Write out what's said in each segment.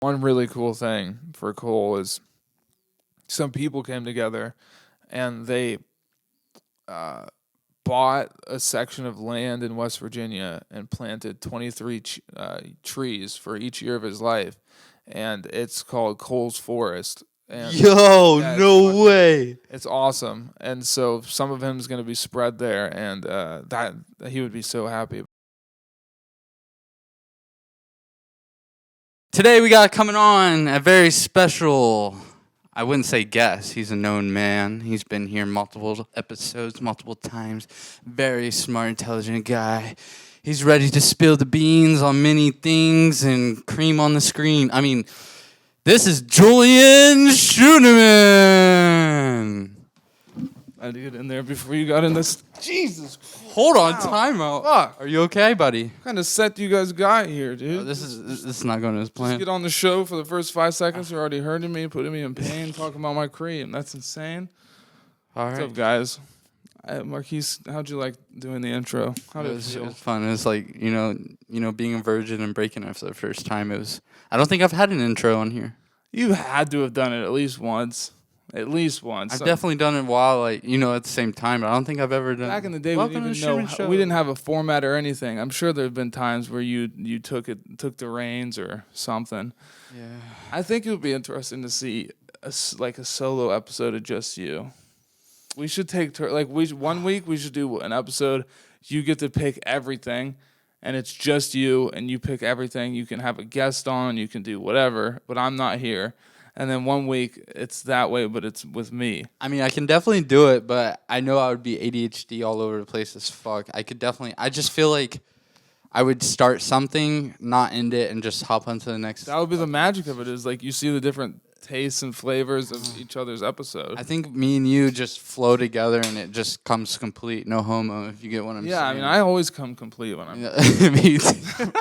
One really cool thing for Cole is some people came together and they uh, bought a section of land in West Virginia and planted 23 trees for each year of his life, and it's called Cole's Forest. And Yo, yeah, no way. it's awesome. And so some of him is going to be spread there, and that he would be so happy. Today we got coming on a very special, I wouldn't say guest. He's a known man. He's been here multiple episodes, multiple times. Very smart, intelligent guy. He's ready to spill the beans on many things and cream on the screen. I mean, this is Julian Scheuneman. I had to get in there before you got in this. Jesus. Hold on, time out. Fuck. Are you okay, buddy? What kind of set you guys got here, dude? This is not going as Just planned. get on the show for the first 5 seconds. You're already hurting me, putting me in pain, talking about my cream. That's insane. All What's right. up, guys? Marquise, how'd you like doing the intro? How It did it was, feel? it was fun. It was like, being a virgin and breaking it for the first time. I don't think I've had an intro on here. You had to have done it at least once. At least once. I've definitely done it while, at the same time, but I don't think I've ever done. Back in the day, we Welcome didn't to even the know. Scheuneman Show. We didn't have a format or anything. I'm sure there have been times where you took the reins or something. Yeah. I think it would be interesting to see a solo episode of just you. We should take 1 week we should do an episode. You get to pick everything, and it's just you, and you pick everything. You can have a guest on, you can do whatever, but I'm not here. And then 1 week it's that way, but it's with me. I mean, I can definitely do it, but I know I would be ADHD all over the place as fuck. I just feel like I would start something, not end it, and just hop onto the next. That would be the magic of it. Is like you see the different tastes and flavors of each other's episode. I think me and you just flow together, and it just comes complete. No homo, if you get what I'm saying. Yeah, I mean, I always come complete when I'm Me too.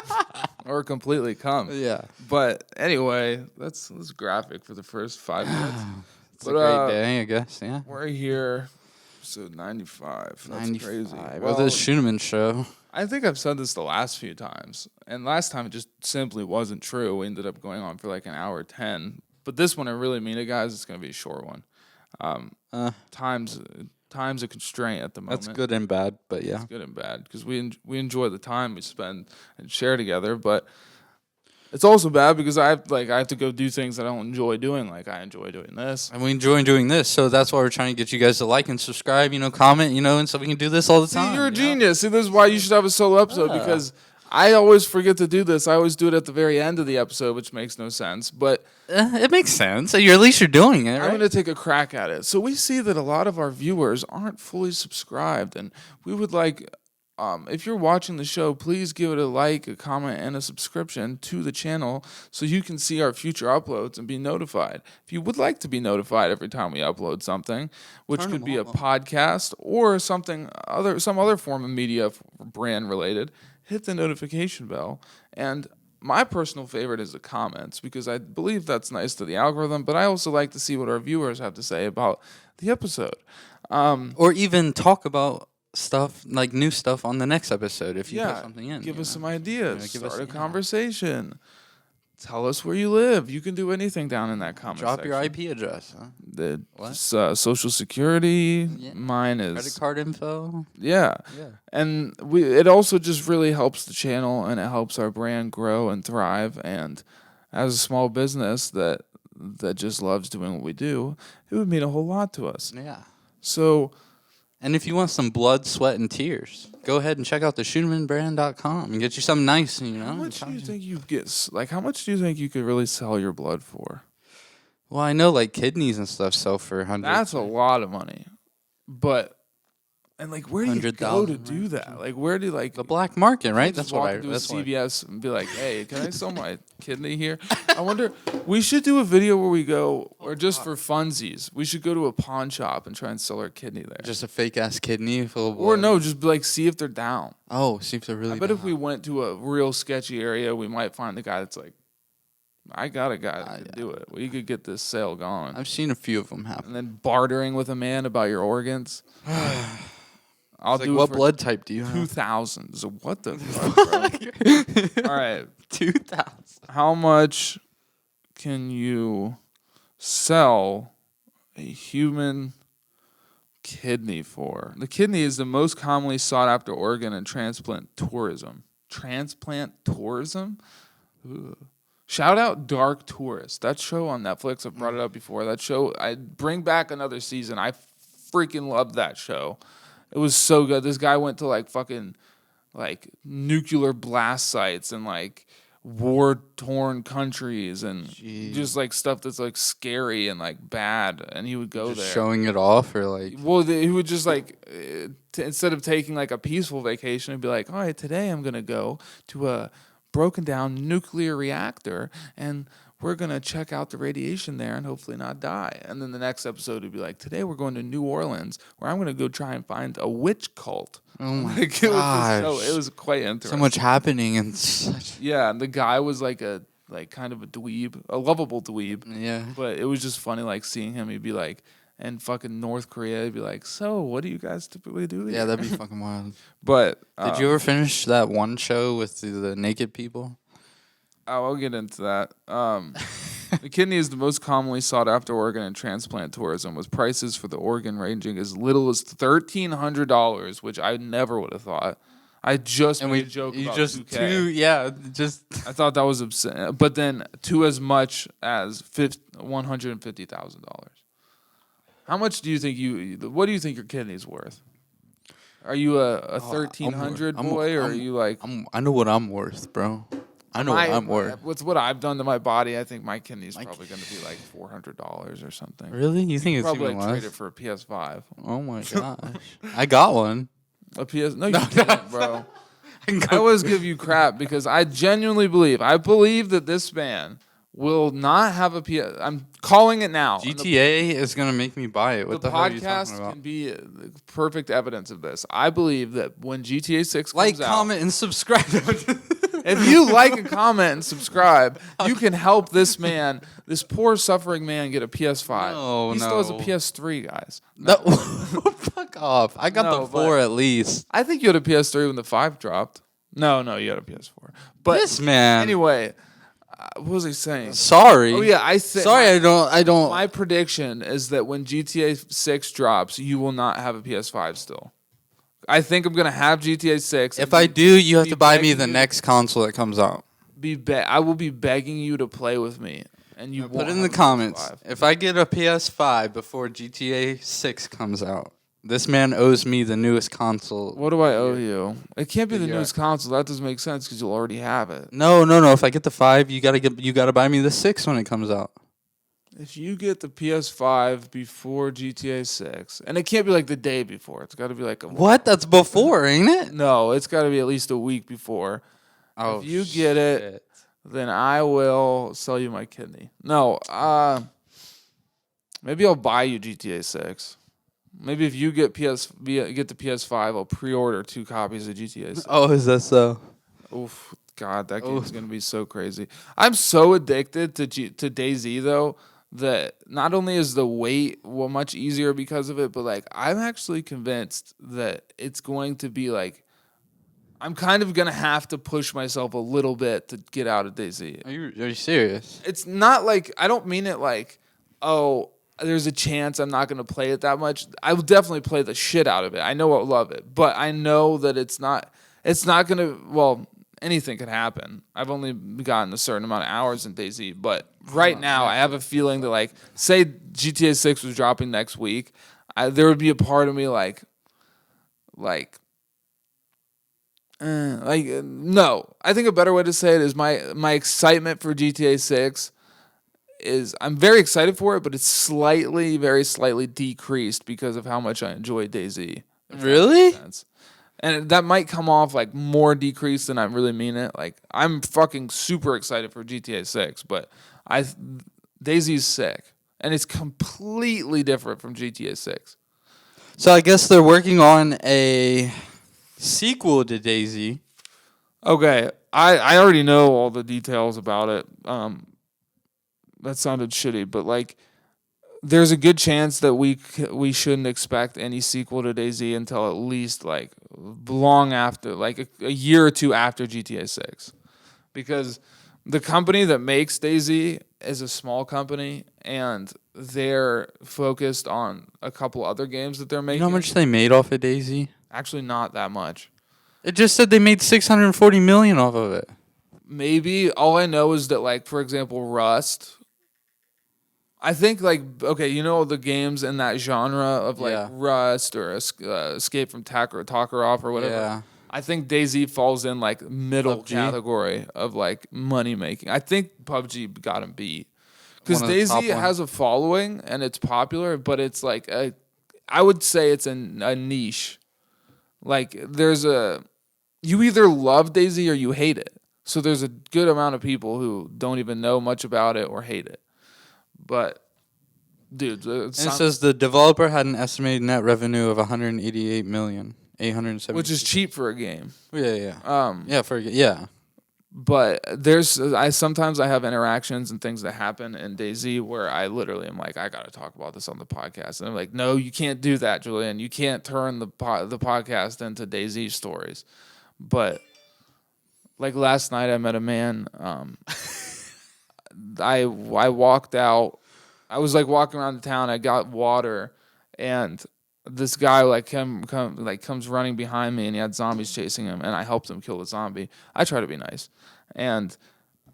or completely come. Yeah. But anyway, that's graphic for the first 5 minutes. It's a great day, I guess. Yeah. We're here, episode 95. That's crazy. Well, the Scheuneman Show. I think I've said this the last few times, and last time it just simply wasn't true. We ended up going on for like an hour 10. But this one, I really mean it, guys. It's going to be a short one. Time's a constraint at the moment. That's good and bad, but yeah. It's good and bad because we enjoy the time we spend and share together, but it's also bad because I have to go do things that I don't enjoy doing. Like I enjoy doing this. And we enjoy doing this, so that's why we're trying to get you guys to like and subscribe, comment, and so we can do this all the time. See, you're a genius. See, this is why you should have a solo episode because I always forget to do this. I always do it at the very end of the episode, which makes no sense. But It makes sense. At least you're doing it, right? I'm going to take a crack at it. So we see that a lot of our viewers aren't fully subscribed, and we would like, if you're watching the show, please give it a like, a comment, and a subscription to the channel so you can see our future uploads and be notified. If you would like to be notified every time we upload something, which could be a podcast or some other form of media brand related, hit the notification bell. And my personal favorite is the comments because I believe that's nice to the algorithm, but I also like to see what our viewers have to say about the episode. Or even talk about stuff, like new stuff on the next episode if you put something in. Give us some ideas. give Start us- a conversation. Tell us where you live. You can do anything down in that comment Drop section. your IP address. Huh? Social security. Yeah. Mine is Credit card info. Yeah. And it also just really helps the channel and it helps our brand grow and thrive. And as a small business that just loves doing what we do, it would mean a whole lot to us. Yeah. So, And if you want some blood, sweat, and tears, go ahead and check out the ScheunemanBrand.com and get you something nice, how much do you think you get? Like, how much do you think you could really sell your blood for? Well, I know like kidneys and stuff sell for hundreds. That's a lot of money. But and like, where do you go to 100,000, do that? Like, where do the black market, right? Just That's walk what I. into a That's what. CVS and be like, "Hey, can I sell my kidney here?" I wonder. We should do a video where we go, or just for funsies, we should go to a pawn shop and try and sell our kidney there. Just a fake ass kidney full of blood. Or no, just like see if they're down. Oh, see if they're really. I bet down. if we went to a real sketchy area, we might find the guy that's like, "I got a guy that can do it. We could get this sale going." I've seen a few of them happen. And then bartering with a man about your organs. I'll It's like, do what it for blood type do you have? 2,000. So what the fuck, bro? All right. 2,000. How much can you sell a human kidney for? The kidney is the most commonly sought after organ in transplant tourism. Transplant tourism? Ugh. Shout out Dark Tourist. That show on Netflix, I've brought it up before. That show, I bring back another season. I freaking loved that show. It was so good. This guy went to like fucking like nuclear blast sites and like war-torn countries and just like stuff that's like scary and like bad, and he would go Just there showing it off, or like. well he would just like instead of taking like a peaceful vacation, he'd be like, all right, today I'm gonna go to a broken down nuclear reactor and we're going to check out the radiation there and hopefully not die. And then the next episode would be like, today we're going to New Orleans where I'm going to go try and find a witch cult. Oh my like, gosh. It was quite interesting. So much happening and such. Yeah, and the guy was like kind of a dweeb, a lovable dweeb. Yeah. But it was just funny like seeing him. He'd be like, and fucking North Korea, he'd be like, so what do you guys typically do here? Yeah, that'd be fucking wild. But did you ever finish that one show with the naked people? Oh, I'll get into that. The kidney is the most commonly sought after organ in transplant tourism, with prices for the organ ranging as little as $1,300, which I never would have thought. I just made a joke about 2K. I thought that was obscene. But then to as much as $150,000. How much do you think what do you think your kidney's worth? Are you a 1,300 boy, or are you like? I know what I'm worth, bro. I know what I'm worth. With what I've done to my body, I think my kidney's probably going to be like $400 or something. Really? You think it's probably even like less? trade it for a PS5. Oh my gosh! I got one. A PS? No, you didn't, bro. I always give you crap because I genuinely believe. I believe that this man will not have a PS. I'm calling it now. GTA is gonna make me buy it. What the hell are you talking podcast about? can be perfect evidence of this. I believe that when GTA 6 comes out, comment, and subscribe. if you like and comment and subscribe, you can help this man, this poor suffering man, get a PS5. No, he still has a no. PS3, guys. No, fuck off. I got the 4 at least. I think you had a PS3 when the 5 dropped. No, you had a PS4. But This man. anyway, what was I saying? Sorry. Oh yeah, Sorry, I don't. My prediction is that when GTA 6 drops, you will not have a PS5 still. I think I'm gonna have GTA 6. If I do, you have to buy me the next console that comes out. I will be begging you to play with me, and you Put it in the comments. If I get a PS5 before GTA 6 comes out, this man owes me the newest console. What do I owe you? It can't be the newest console. That doesn't make sense because you'll already have it. No. If I get the 5, you gotta buy me the 6 when it comes out. If you get the PS5 before GTA 6, and it can't be like the day before. It's got to be like What? That's before, ain't it? No, it's got to be at least a week before. Oh, if you get it, then I will sell you my kidney. No, maybe I'll buy you GTA 6. Maybe if you get the PS5, I'll pre-order 2 copies of GTA 6. Oh, is that so? Oof, God, that game's gonna be so crazy. I'm so addicted to DayZ though that not only is the wait much easier because of it, but like I'm actually convinced that it's going to be like I'm kind of gonna have to push myself a little bit to get out of DayZ. Are you serious? It's not like I don't mean it like, oh, there's a chance I'm not gonna play it that much. I will definitely play the shit out of it. I know I'll love it, but I know that it's not gonna. Well, anything could happen. I've only gotten a certain amount of hours in DayZ, but right now I have a feeling that like, say GTA 6 was dropping next week, there would be a part of me no. I think a better way to say it is my excitement for GTA 6 is I'm very excited for it, but it's very slightly decreased because of how much I enjoy DayZ. Really? And that might come off like more decreased than I really mean it. Like I'm fucking super excited for GTA 6, but DayZ's sick, and it's completely different from GTA 6. So I guess they're working on a sequel to DayZ. Okay, I already know all the details about it. That sounded shitty, but like there's a good chance that we shouldn't expect any sequel to DayZ until at least like long after, like a year or two after GTA 6, because the company that makes DayZ is a small company, and they're focused on a couple other games that they're You making. know how much they made off of DayZ? Actually, not that much. It just said they made $640 million off of it. Maybe all I know is that, like, for example, Rust. I think, like, okay, you know the games in that genre of like Yeah. Rust or Escape from Takarov or whatever. Yeah. I think DayZ falls in like middle PUBG? category of like money making. I think PUBG got him beat because One of the top DayZ ones. has a following and it's popular, but it's like I would say it's a niche. Like you either love DayZ or you hate it. So there's a good amount of people who don't even know much about it or hate it. But, dude, And it says the developer had an estimated net revenue of $188,870,000. which is cheap for a game. Yeah. Yeah. But sometimes I have interactions and things that happen in DayZ where I literally am like, I gotta talk about this on the podcast, and I'm like, no, you can't do that, Julian. You can't turn the podcast into DayZ stories. But like last night, I met a man. I walked out. I was like walking around the town. I got water, and this guy like comes running behind me, and he had zombies chasing him, and I helped him kill the zombie. I try to be nice, and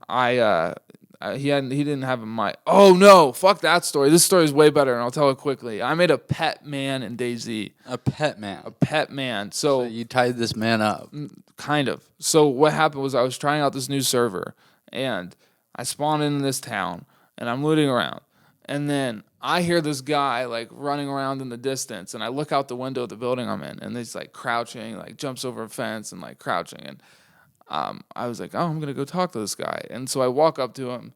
he didn't have a mic. Oh no, fuck that story. This story is way better, and I'll tell it quickly. I made a pet man in DayZ. A pet man. A pet man. So you tied this man up. Kind of. So what happened was I was trying out this new server, and I spawned in this town, and I'm looting around. And then I hear this guy, like, running around in the distance, and I look out the window of the building I'm in, and he's, like, crouching, like, jumps over a fence and, like, crouching. And I was like, oh, I'm going to go talk to this guy. And so I walk up to him.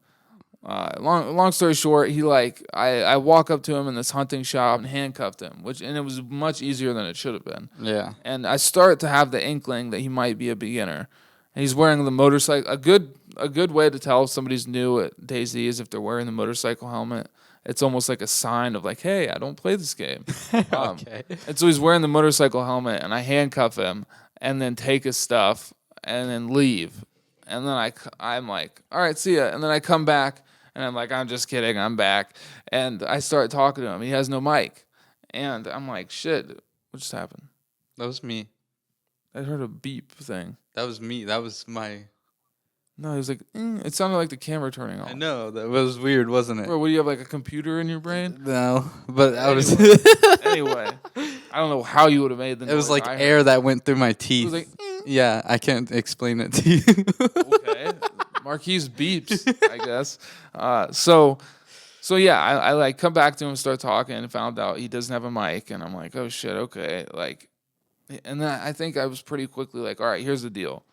Long story short, I walk up to him in this hunting shop and handcuffed him, and it was much easier than it should have been. Yeah. And I start to have the inkling that he might be a beginner. And he's wearing the motorcycle. A good way to tell if somebody's new at DayZ is if they're wearing the motorcycle helmet. It's almost like a sign of like, hey, I don't play this game. Okay. And so he's wearing the motorcycle helmet, and I handcuff him, and then take his stuff, and then leave. And then I'm like, all right, see ya. And then I come back, and I'm like, I'm just kidding, I'm back. And I start talking to him. He has no mic. And I'm like, shit, what just happened? That was me. I heard a beep thing. That was me. That was my... No, he was like, it sounded like the camera turning on. I know. That was weird, wasn't it? Bro, what do you have, like a computer in your brain? No, but I was... Anyway, I don't know how you would have made the noise. It was like air that went through my teeth. It was like, yeah, I can't explain it to you. okay. Marquise beeps, I guess. So yeah, I like come back to him, start talking, and found out he doesn't have a mic, and I'm like, oh shit, okay. Like, and then I think I was pretty quickly like, all right, here's the deal.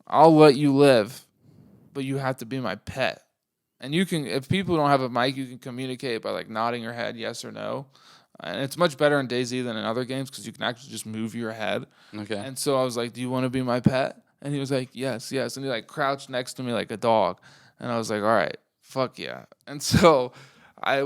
I'll let you live, but you have to be my pet. And you can, if people don't have a mic, you can communicate by like nodding your head yes or no. And it's much better in DayZ than in other games because you can actually just move your head. Okay. And so I was like, do you want to be my pet? And he was like, yes. And he like crouched next to me like a dog. And I was like, all right, fuck yeah. And so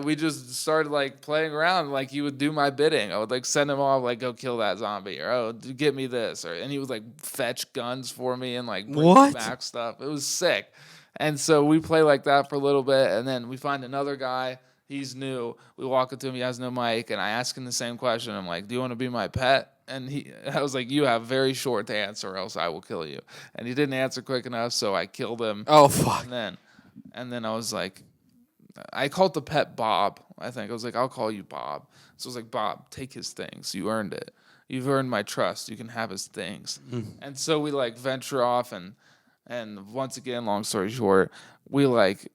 we just started like playing around. Like he would do my bidding. I would like send him off, like go kill that zombie, or oh, get me this, and he would like fetch guns for me and like bring me back stuff. It was sick. And so we play like that for a little bit, and then we find another guy. He's new. We walk up to him. He has no mic, and I ask him the same question. I'm like, "Do you want to be my pet?" And I was like, "You have very short to answer, or else I will kill you." And he didn't answer quick enough, so I killed him. Oh fuck! And then I was like, I called the pet Bob. I think I was like, "I'll call you Bob." So I was like, "Bob, take his things. You earned it. You've earned my trust. You can have his things." And so we like venture off and once again, long story short, we like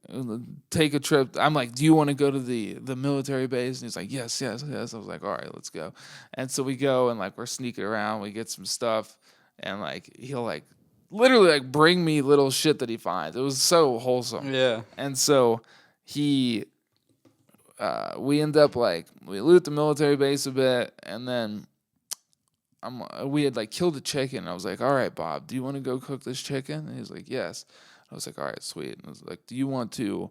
take a trip. I'm like, do you want to go to the military base? And he's like, yes. I was like, all right, let's go. And so we go and like we're sneaking around. We get some stuff, and like he'll like literally like bring me little shit that he finds. It was so wholesome. Yeah. And so we end up like we loot the military base a bit, and then we had like killed a chicken. I was like, all right, Bob, do you want to go cook this chicken? And he was like, yes. I was like, all right, sweet. And I was like, do you want to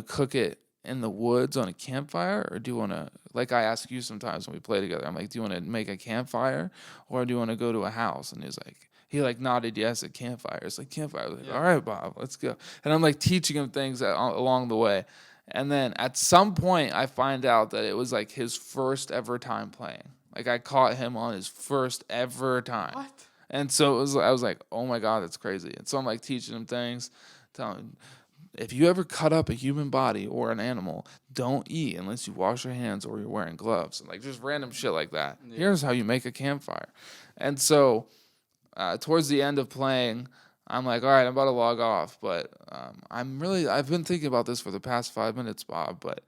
cook it in the woods on a campfire, or do you want to, like I ask you sometimes when we play together, I'm like, do you want to make a campfire, or do you want to go to a house? And he was like, he like nodded yes at campfire. It's like campfire. I was like, all right, Bob, let's go. And I'm like teaching him things along the way. And then at some point, I find out that it was like his first ever time playing. Like I caught him on his first ever time. What? And so I was like, oh my God, that's crazy. And so I'm like teaching him things, telling him, if you ever cut up a human body or an animal, don't eat unless you wash your hands or you're wearing gloves. And like just random shit like that. Yeah. Here's how you make a campfire. And so towards the end of playing, I'm like, all right, I'm about to log off. But I've been thinking about this for the past 5 minutes, Bob, but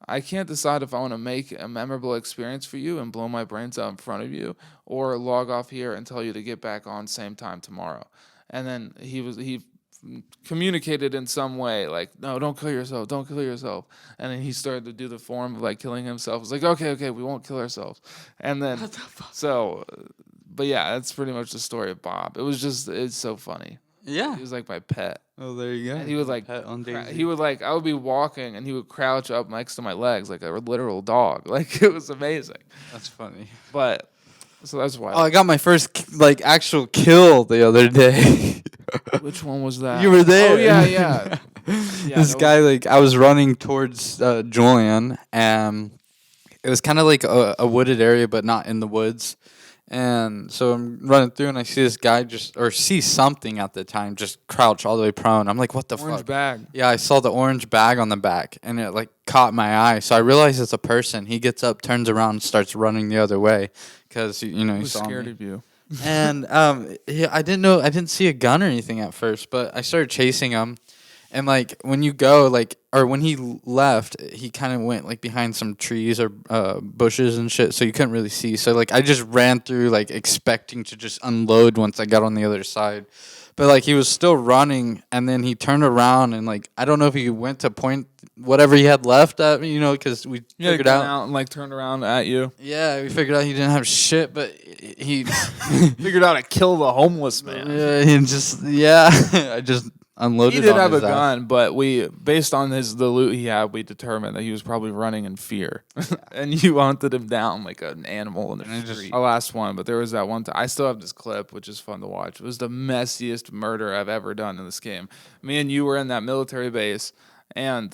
I can't decide if I want to make a memorable experience for you and blow my brains out in front of you, or log off here and tell you to get back on same time tomorrow. And then he communicated in some way like, no, don't kill yourself, don't kill yourself. And then he started to do the form of like killing himself. It's like, okay, we won't kill ourselves. And then but yeah, that's pretty much the story of Bob. It's so funny. Yeah. He was like my pet. Oh, there you go. And he would like pet on DAYZ. he would like I would be walking and he would crouch up next to my legs like a literal dog. Like it was amazing. That's funny. But so that's why. Oh, I got my first like actual kill the other day. Which one was that? You were there. Oh yeah. This guy like I was running towards Julian, and it was kind of like a wooded area, but not in the woods. And so I'm running through, and I see this guy see something at the time, just crouch all the way prone. I'm like, what the Orange fuck? bag. Yeah, I saw the orange bag on the back, and it like caught my eye. So I realized it's a person. He gets up, turns around, and starts running the other way because he was saw scared me. of you. And I didn't see a gun or anything at first, but I started chasing him. And like when you go when he left, he kind of went like behind some trees or bushes and shit, so you couldn't really see. So like I just ran through like expecting to just unload once I got on the other side, but like he was still running, and then he turned around and like I don't know if he went to point whatever he had left at me, because we figured out and like turned around at you. Yeah, we figured out he didn't have shit, but he figured out to kill the homeless man. I just unloaded. He did on have a his ass. gun, but based on the loot he had, we determined that he was probably running in fear, and you hunted him down like an animal in the street. Our last one, but there was that one time. I still have this clip, which is fun to watch. It was the messiest murder I've ever done in this game. Me and you were in that military base, and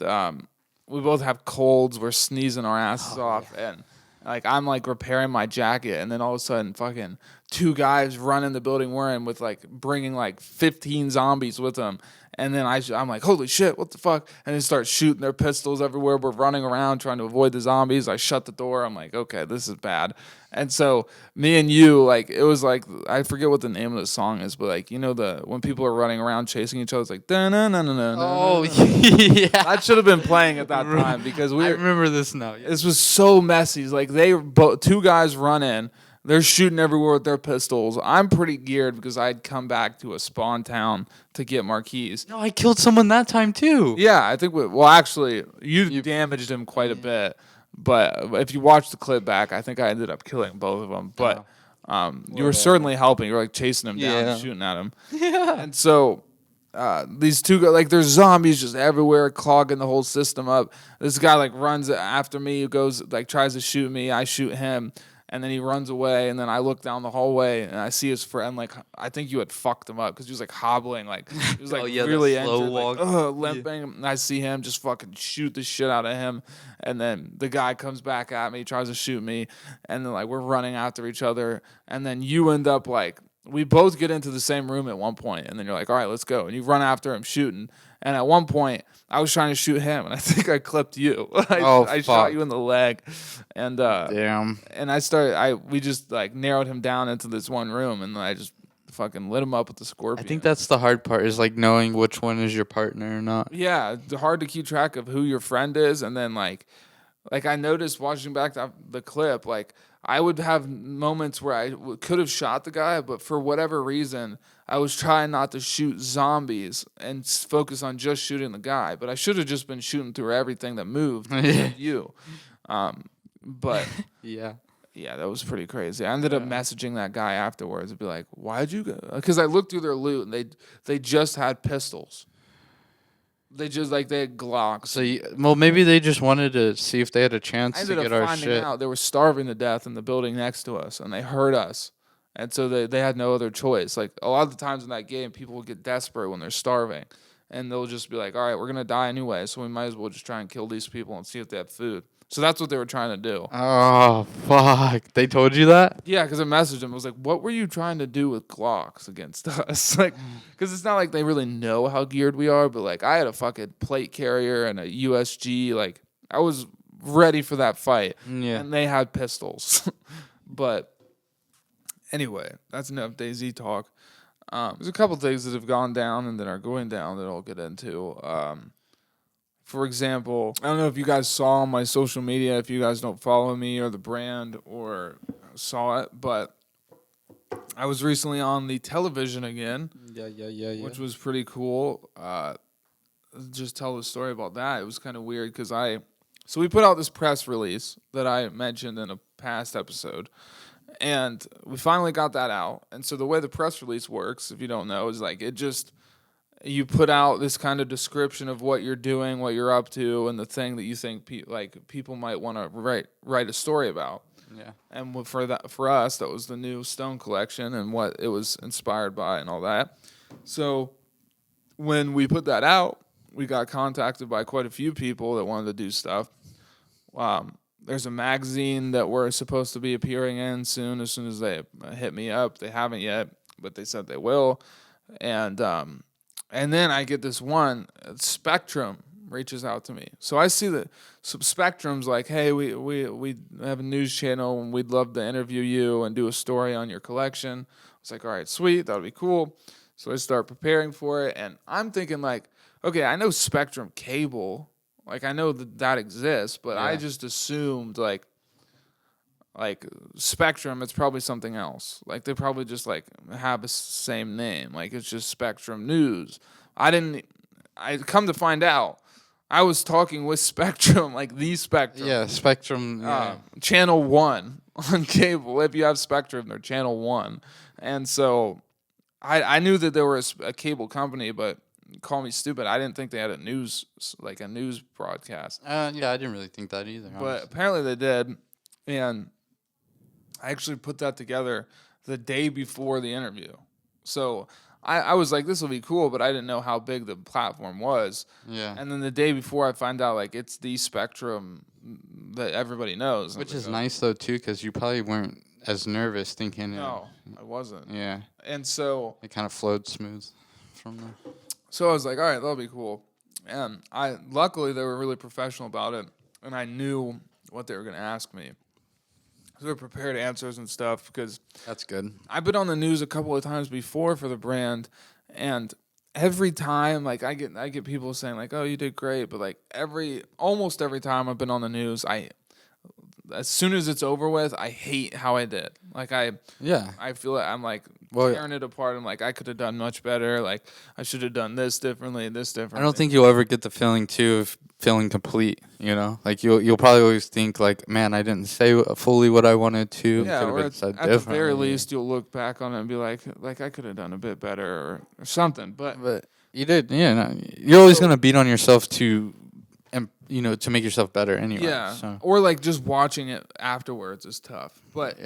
we both have colds. We're sneezing our asses off, and like I'm like repairing my jacket, and then all of a sudden, fucking 2 guys run in the building we're in with like bringing like 15 zombies with them. And then I'm like, holy shit, what the fuck? And they start shooting their pistols everywhere. We're running around trying to avoid the zombies. I shut the door. I'm like, okay, this is bad. And so me and you, like, it was like, I forget what the name of the song is, but like, when people are running around chasing each other, it's like, da-na-na-na-na. Oh, yeah. That should have been playing at that time because I remember this now. Yeah. This was so messy. Like, 2 guys run in. They're shooting everywhere with their pistols. I'm pretty geared because I'd come back to a spawn town to get Marquise. No, I killed someone that time too. Yeah, I think. Actually, you damaged him quite a bit. But if you watch the clip back, I think I ended up killing both of them. But you were certainly helping. You were like chasing him down and shooting at him. Yeah. And so these 2 guys, like there's zombies just everywhere, clogging the whole system up. This guy like runs after me, goes like tries to shoot me. I shoot him. And then he runs away, and then I look down the hallway, and I see his friend. Like I think you had fucked him up because he was like hobbling, like he was like really injured, like, limping. Yeah. And I see him just fucking shoot the shit out of him, and then the guy comes back at me, tries to shoot me, and then like we're running after each other, and then you end up like we both get into the same room at one point, and then you're like, all right, let's go, and you run after him shooting, and at one point I was trying to shoot him, and I think I clipped you. I shot you in the leg, and damn. And we just like narrowed him down into this one room, and then I just fucking lit him up with the scorpion. I think that's the hard part is like knowing which one is your partner or not. Yeah, it's hard to keep track of who your friend is, and then like I noticed watching back the clip, like I would have moments where I could have shot the guy, but for whatever reason, I was trying not to shoot zombies and focus on just shooting the guy. But I should have just been shooting through everything that moved. You. But yeah, that was pretty crazy. I ended up messaging that guy afterwards and be like, why'd you go? Because I looked through their loot and they just had pistols. They had Glocks. So maybe they just wanted to see if they had a chance to get our shit. Out they were starving to death in the building next to us, and they heard us, And so they had no other choice. Like a lot of the times in that game, people will get desperate when they're starving. And they'll just be like, all right, we're going to die anyway, so we might as well just try and kill these people and see if they have food. So that's what they were trying to do. Oh, fuck. They told you that? Yeah, because I messaged them. I was like, what were you trying to do with Glocks against us? Like, because it's not like they really know how geared we are, but like I had a fucking plate carrier and a USG. Like, I was ready for that fight. Yeah. And they had pistols. But anyway, that's enough DayZ talk. There's a couple things that have gone down and that are going down that I'll get into. For example, I don't know if you guys saw on my social media, if you guys don't follow me or the brand or saw it, but I was recently on the television again. Yeah. Which was pretty cool. Just tell the story about that. It was kind of weird because so we put out this press release that I mentioned in a past episode. And we finally got that out. And so the way the press release works, if you don't know, is like you put out this kind of description of what you're doing, what you're up to, and the thing that you think people might want to write a story about. Yeah. And for us, that was the new Stone collection and what it was inspired by and all that. So when we put that out, we got contacted by quite a few people that wanted to do stuff. There's a magazine that we're supposed to be appearing in soon as they hit me up. They haven't yet, but they said they will. And then I get this one, Spectrum reaches out to me. So I see that Spectrum's like, hey, we have a news channel and we'd love to interview you and do a story on your collection. I was like, all right, sweet, that would be cool. So I start preparing for it, and I'm thinking like, okay, I know Spectrum Cable. Like, I know that exists, but I just assumed, like Spectrum, it's probably something else. Like, they probably just, like, have the same name. Like, it's just Spectrum News. I come to find out, I was talking with Spectrum, like, the Spectrum. Yeah, Spectrum. Yeah. Channel 1 on cable. If you have Spectrum, they're Channel 1. And so I knew that there was a cable company, but call me stupid, I didn't think they had a news broadcast. Yeah, I didn't really think that either. But honestly. apparently they did, and I actually put that together the day before the interview. So I was like, this will be cool, but I didn't know how big the platform was. Yeah. And then the day before, I find out like it's the Spectrum that everybody knows. Which is nice though too, because you probably weren't as nervous thinking. No, I wasn't. Yeah. And so it kind of flowed smooth from there. So I was like, all right, that'll be cool. And luckily they were really professional about it, and I knew what they were going to ask me. So they were prepared answers and stuff, because that's good. I've been on the news a couple of times before for the brand, and every time, like I get people saying like, oh, you did great, but like almost every time I've been on the news, as soon as it's over with, I hate how I did. Like I feel like I'm like tearing it apart. I'm like, I could have done much better. Like I should have done this differently. I don't think you'll ever get the feeling too of feeling complete. You know, like you'll probably always think like, man, I didn't say fully what I wanted to. Yeah, or at the very least, you'll look back on it and be like I could have done a bit better or something. But you did. Yeah, no, you're always gonna beat on yourself to make yourself better anyway. Yeah. So. Or like just watching it afterwards is tough. But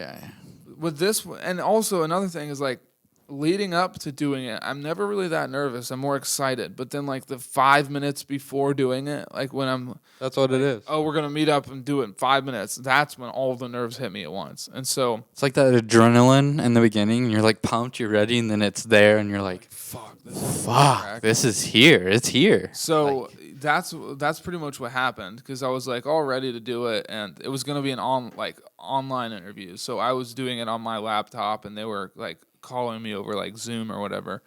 with this, and also another thing is like leading up to doing it, I'm never really that nervous. I'm more excited. But then like the 5 minutes before doing it, like when that's what it is. Oh, we're gonna meet up and do it in 5 minutes. That's when all the nerves hit me at once. And so it's like that adrenaline in the beginning. You're like pumped, you're ready, and then it's there, and you're like, fuck, this is here. It's here. So that's pretty much what happened, because I was like all ready to do it, and it was gonna be an online interview. So I was doing it on my laptop, and they were like calling me over like Zoom or whatever.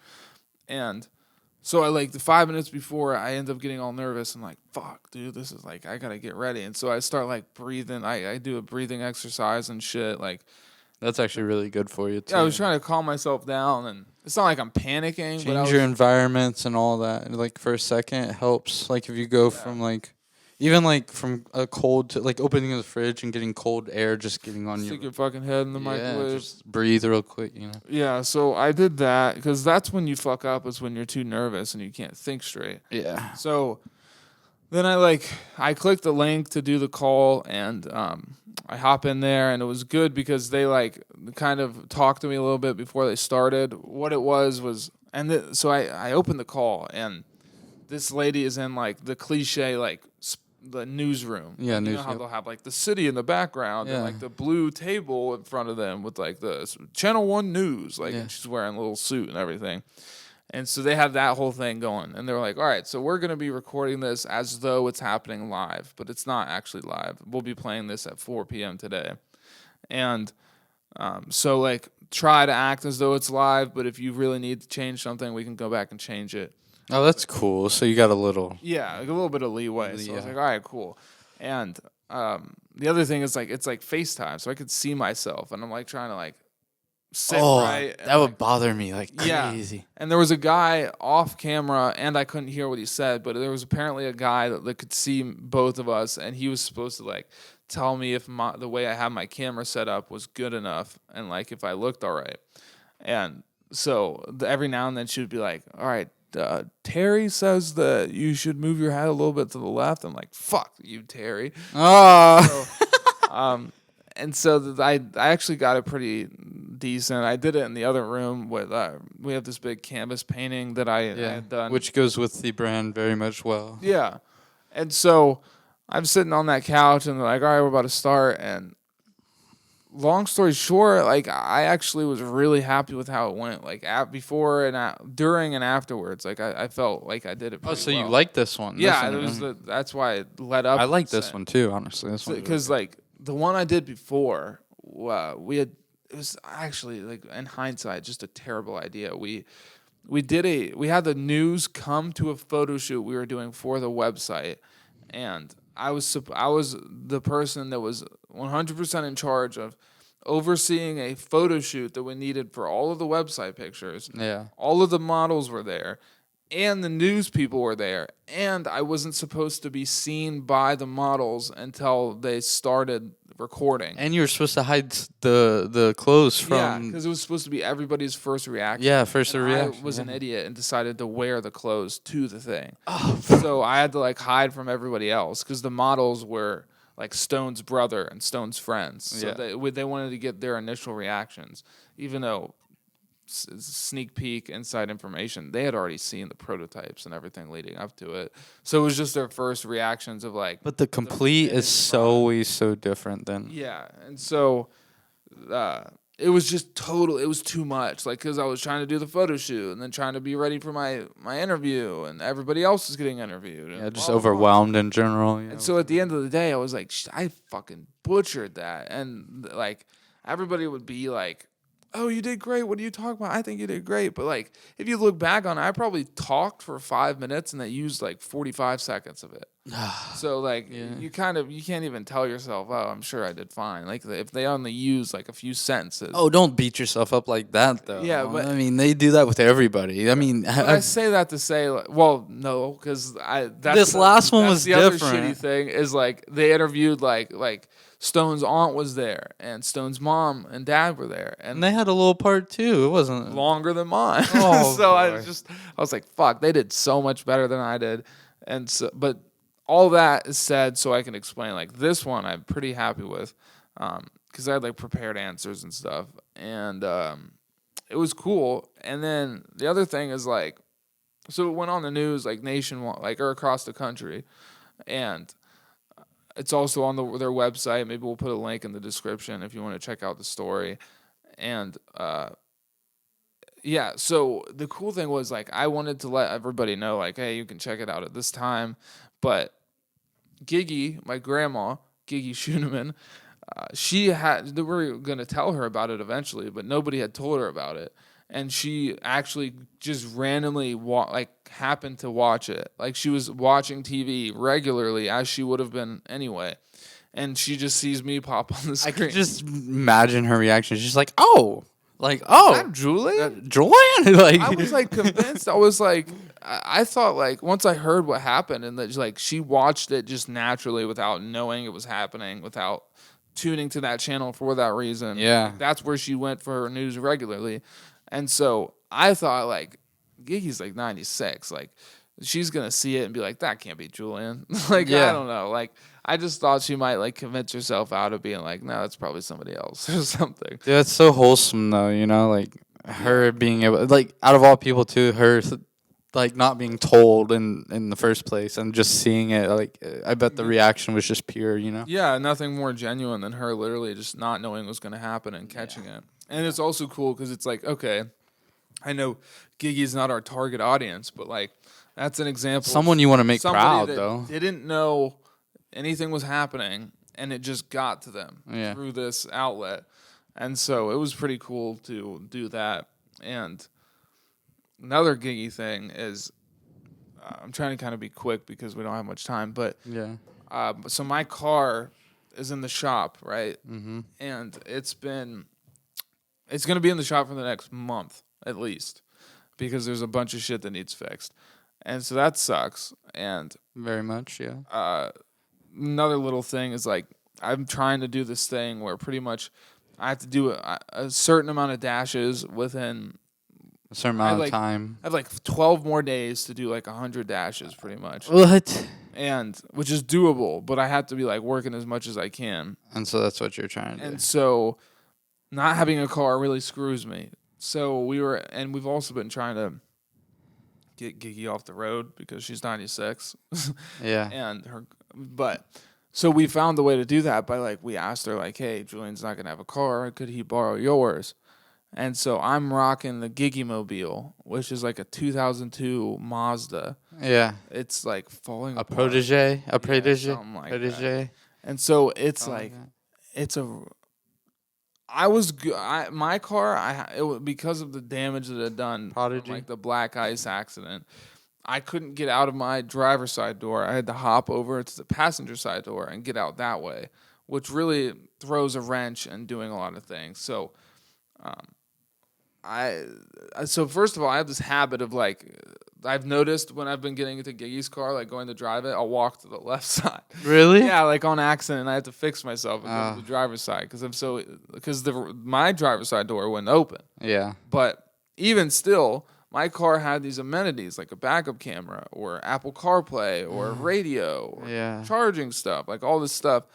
And so I like the 5 minutes before, I end up getting all nervous. I'm like, fuck, dude, this is like I gotta get ready. And so I start like breathing. I do a breathing exercise and shit. Like that's actually really good for you too. Yeah, I was trying to calm myself down, and it's not like I'm panicking. Change your environments and all that. Like for a second, it helps. Like if you go from like, even like from a cold to like opening the fridge and getting cold air, just getting on Stick your fucking head in the microwave. Just breathe real quick, you know. Yeah, so I did that, because that's when you fuck up, is when you're too nervous and you can't think straight. Yeah. So then I clicked the link to do the call, and I hop in there, and it was good because they kind of talked to me a little bit before they started. What it was, and so I opened the call, and this lady is in the cliche the newsroom. Yeah, you know how they'll have the city in the background Yeah. and the blue table in front of them with the Channel 1 news, Yeah. and she's wearing a little suit and everything. And so they had that whole thing going, and they were like, all right, so we're going to be recording this as though it's happening live, but it's not actually live. We'll be playing this at 4 p.m. today. And so try to act as though it's live, but if you really need to change something, we can go back and change it. Oh, that's cool. So you got a little. Yeah, a little bit of leeway. So I was like, all right, cool. And the other thing is it's FaceTime, so I could see myself, and I'm trying to sit right. That would bother me crazy. Yeah. And there was a guy off camera, and I couldn't hear what he said, but there was apparently a guy that could see both of us, and he was supposed to tell me if the way I had my camera set up was good enough, and if I looked all right. And so every now and then she would be like, all right, Terry says that you should move your head a little bit to the left. I'm like, fuck you, Terry. Oh. So, and so I actually got it pretty decent. I did it in the other room with we have this big canvas painting that I had done, which goes with the brand very much well. Yeah, and so I'm sitting on that couch, and they're like, all right, we're about to start. And long story short, I actually was really happy with how it went. Before and during and afterwards, I felt like I did it. Oh, so well. You like this one? Yeah, this one, that's why it led up. I like this one too, honestly. Because the one I did before, it was actually in hindsight just a terrible idea. We had the news come to a photo shoot we were doing for the website, and I was the person that was 100% in charge of overseeing a photo shoot that we needed for all of the website pictures. Yeah. All of the models were there, and the news people were there, and I wasn't supposed to be seen by the models until they started recording. And you were supposed to hide the clothes from. Yeah, because it was supposed to be everybody's first reaction. Yeah, first and reaction. I was an idiot and decided to wear the clothes to the thing. Oh, so I had to hide from everybody else because the models were Stone's brother and Stone's friends. So they wanted to get their initial reactions, even though sneak peek inside information, they had already seen the prototypes and everything leading up to it. So it was just their first reactions of But the complete is always so different than. Yeah, and so it was just it was too much. Because I was trying to do the photo shoot and then trying to be ready for my interview, and everybody else is getting interviewed. Yeah, just overwhelmed in general. And so at the end of the day, I was like, I fucking butchered that. And everybody would be like, oh, you did great. What are you talking about? I think you did great. But if you look back on it, I probably talked for 5 minutes and they used 45 seconds of it. So you can't even tell yourself, oh, I'm sure I did fine. If they only use a few sentences. Oh, don't beat yourself up like that though. Yeah, but I mean they do that with everybody. I mean, I say that to say, well, no, because this last one was the different. Other shitty thing is they interviewed like Stone's aunt was there and Stone's mom and dad were there, and they had a little part too. It wasn't longer than mine. Oh, so boy. I was like, fuck, they did so much better than I did, and so but. All that is said so I can explain. This one I'm pretty happy with because I had prepared answers and stuff. And it was cool. And then the other thing is so it went on the news nationwide, or across the country. And it's also on their website. Maybe we'll put a link in the description if you want to check out the story. And yeah, so the cool thing was I wanted to let everybody know hey, you can check it out at this time. But Giggy, my grandma, Giggy Scheuneman, they were going to tell her about it eventually, but nobody had told her about it. And she actually just randomly happened to watch it. She was watching TV regularly as she would have been anyway. And she just sees me pop on the screen. I could just imagine her reaction. She's like, oh. Is that Julie? Julian? I was convinced. I was I thought once I heard what happened and that she watched it just naturally without knowing it was happening, without tuning to that channel for that reason. Yeah. That's where she went for her news regularly. And so I thought Giggy's 96. she's gonna see it and be like, that can't be Julian. Like, Yeah. I don't know. Like, I just thought she might like convince herself out of being like, no, that's probably somebody else or something. Dude, that's so wholesome though, you know, like her being able, like out of all people too, her like not being told in the first place and just seeing it, like I bet the reaction was just pure, you know. Yeah, nothing more genuine than her literally just not knowing what's gonna happen and catching it. And it's also cool because it's like, okay, I know Giggy's not our target audience, but like that's an example. Someone you want to make somebody proud that though. didn't know anything was happening, and it just got to them Yeah. through this outlet. And so it was pretty cool to do that. And another Giggy thing is, I'm trying to kind of be quick because we don't have much time, but Yeah. so my car is in the shop, right? Mm-hmm. And it's going to be in the shop for the next month at least because there's a bunch of shit that needs fixed. And so that sucks. And Very much, yeah. another little thing is like I'm trying to do this thing where pretty much I have to do a certain amount of dashes within A certain amount like- of time. I have like 12 more days to do like 100 dashes pretty much. What? And which is doable, but I have to be like working as much as I can. And so that's what you're trying to do. And so not having a car really screws me. So we've also been trying to get Giggy off the road because she's 96. Yeah. So we found the way to do that by like, we asked her like, hey, Julian's not going to have a car. Could he borrow yours? And so I'm rocking the Giggy Mobile, which is like a 2002 Mazda. Yeah. It's like falling A apart. protege? A Yeah, protege? something like Protege? And so it's Something like, that. it's a. I was my car. Because of the damage that it had done, from Prodigy? like the black ice accident. I couldn't get out of my driver's side door. I had to hop over to the passenger side door and get out that way, which really throws a wrench in doing a lot of things. So, so first of all, I have this habit of like, I've noticed when I've been getting into Giggy's car, like going to drive it, I'll walk to the left side. Really? Yeah, like on accident, I have to fix myself and go to the driver's side because my driver's side door wouldn't open. Yeah. But even still, my car had these amenities like a backup camera or Apple CarPlay or radio or Yeah. charging stuff, like all this stuff.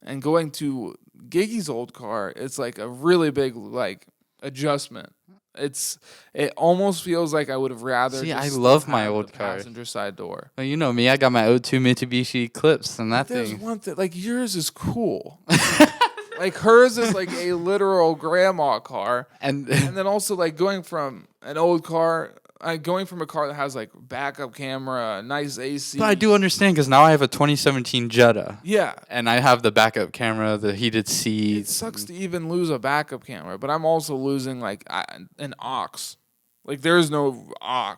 And going to Giggy's old car, it's like a really big like adjustment. It almost feels like I would have rather. See, just I still love my have old the car. passenger side door. Well, you know me. I got my O2 Mitsubishi Eclipse and that There's thing. one thing, like yours is cool. Like hers is like a literal grandma car, And and then also like going from an old car, going from a car that has like backup camera, nice AC. but I do understand because now I have a 2017 Jetta. Yeah, And I have the backup camera, the heated it seats. sucks to even lose a backup camera, but I'm also losing like an aux. Like there's no aux,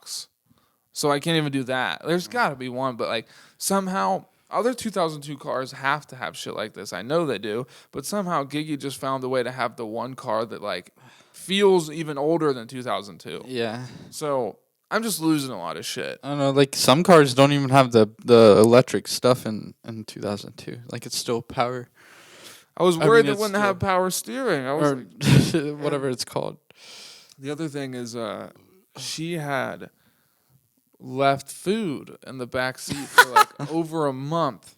so I can't even do that. There's got to be one, but like somehow other 2002 cars have to have shit like this. I know they do, but somehow Giggy just found a way to have the one car that like feels even older than 2002. Yeah. So I'm just losing a lot of shit. I don't know, like some cars don't even have the electric stuff in 2002. Like it's still power. I was I worried mean, it wouldn't have power steering. I was Or like, whatever it's called. the other thing is she had left food in the back seat for like over a month.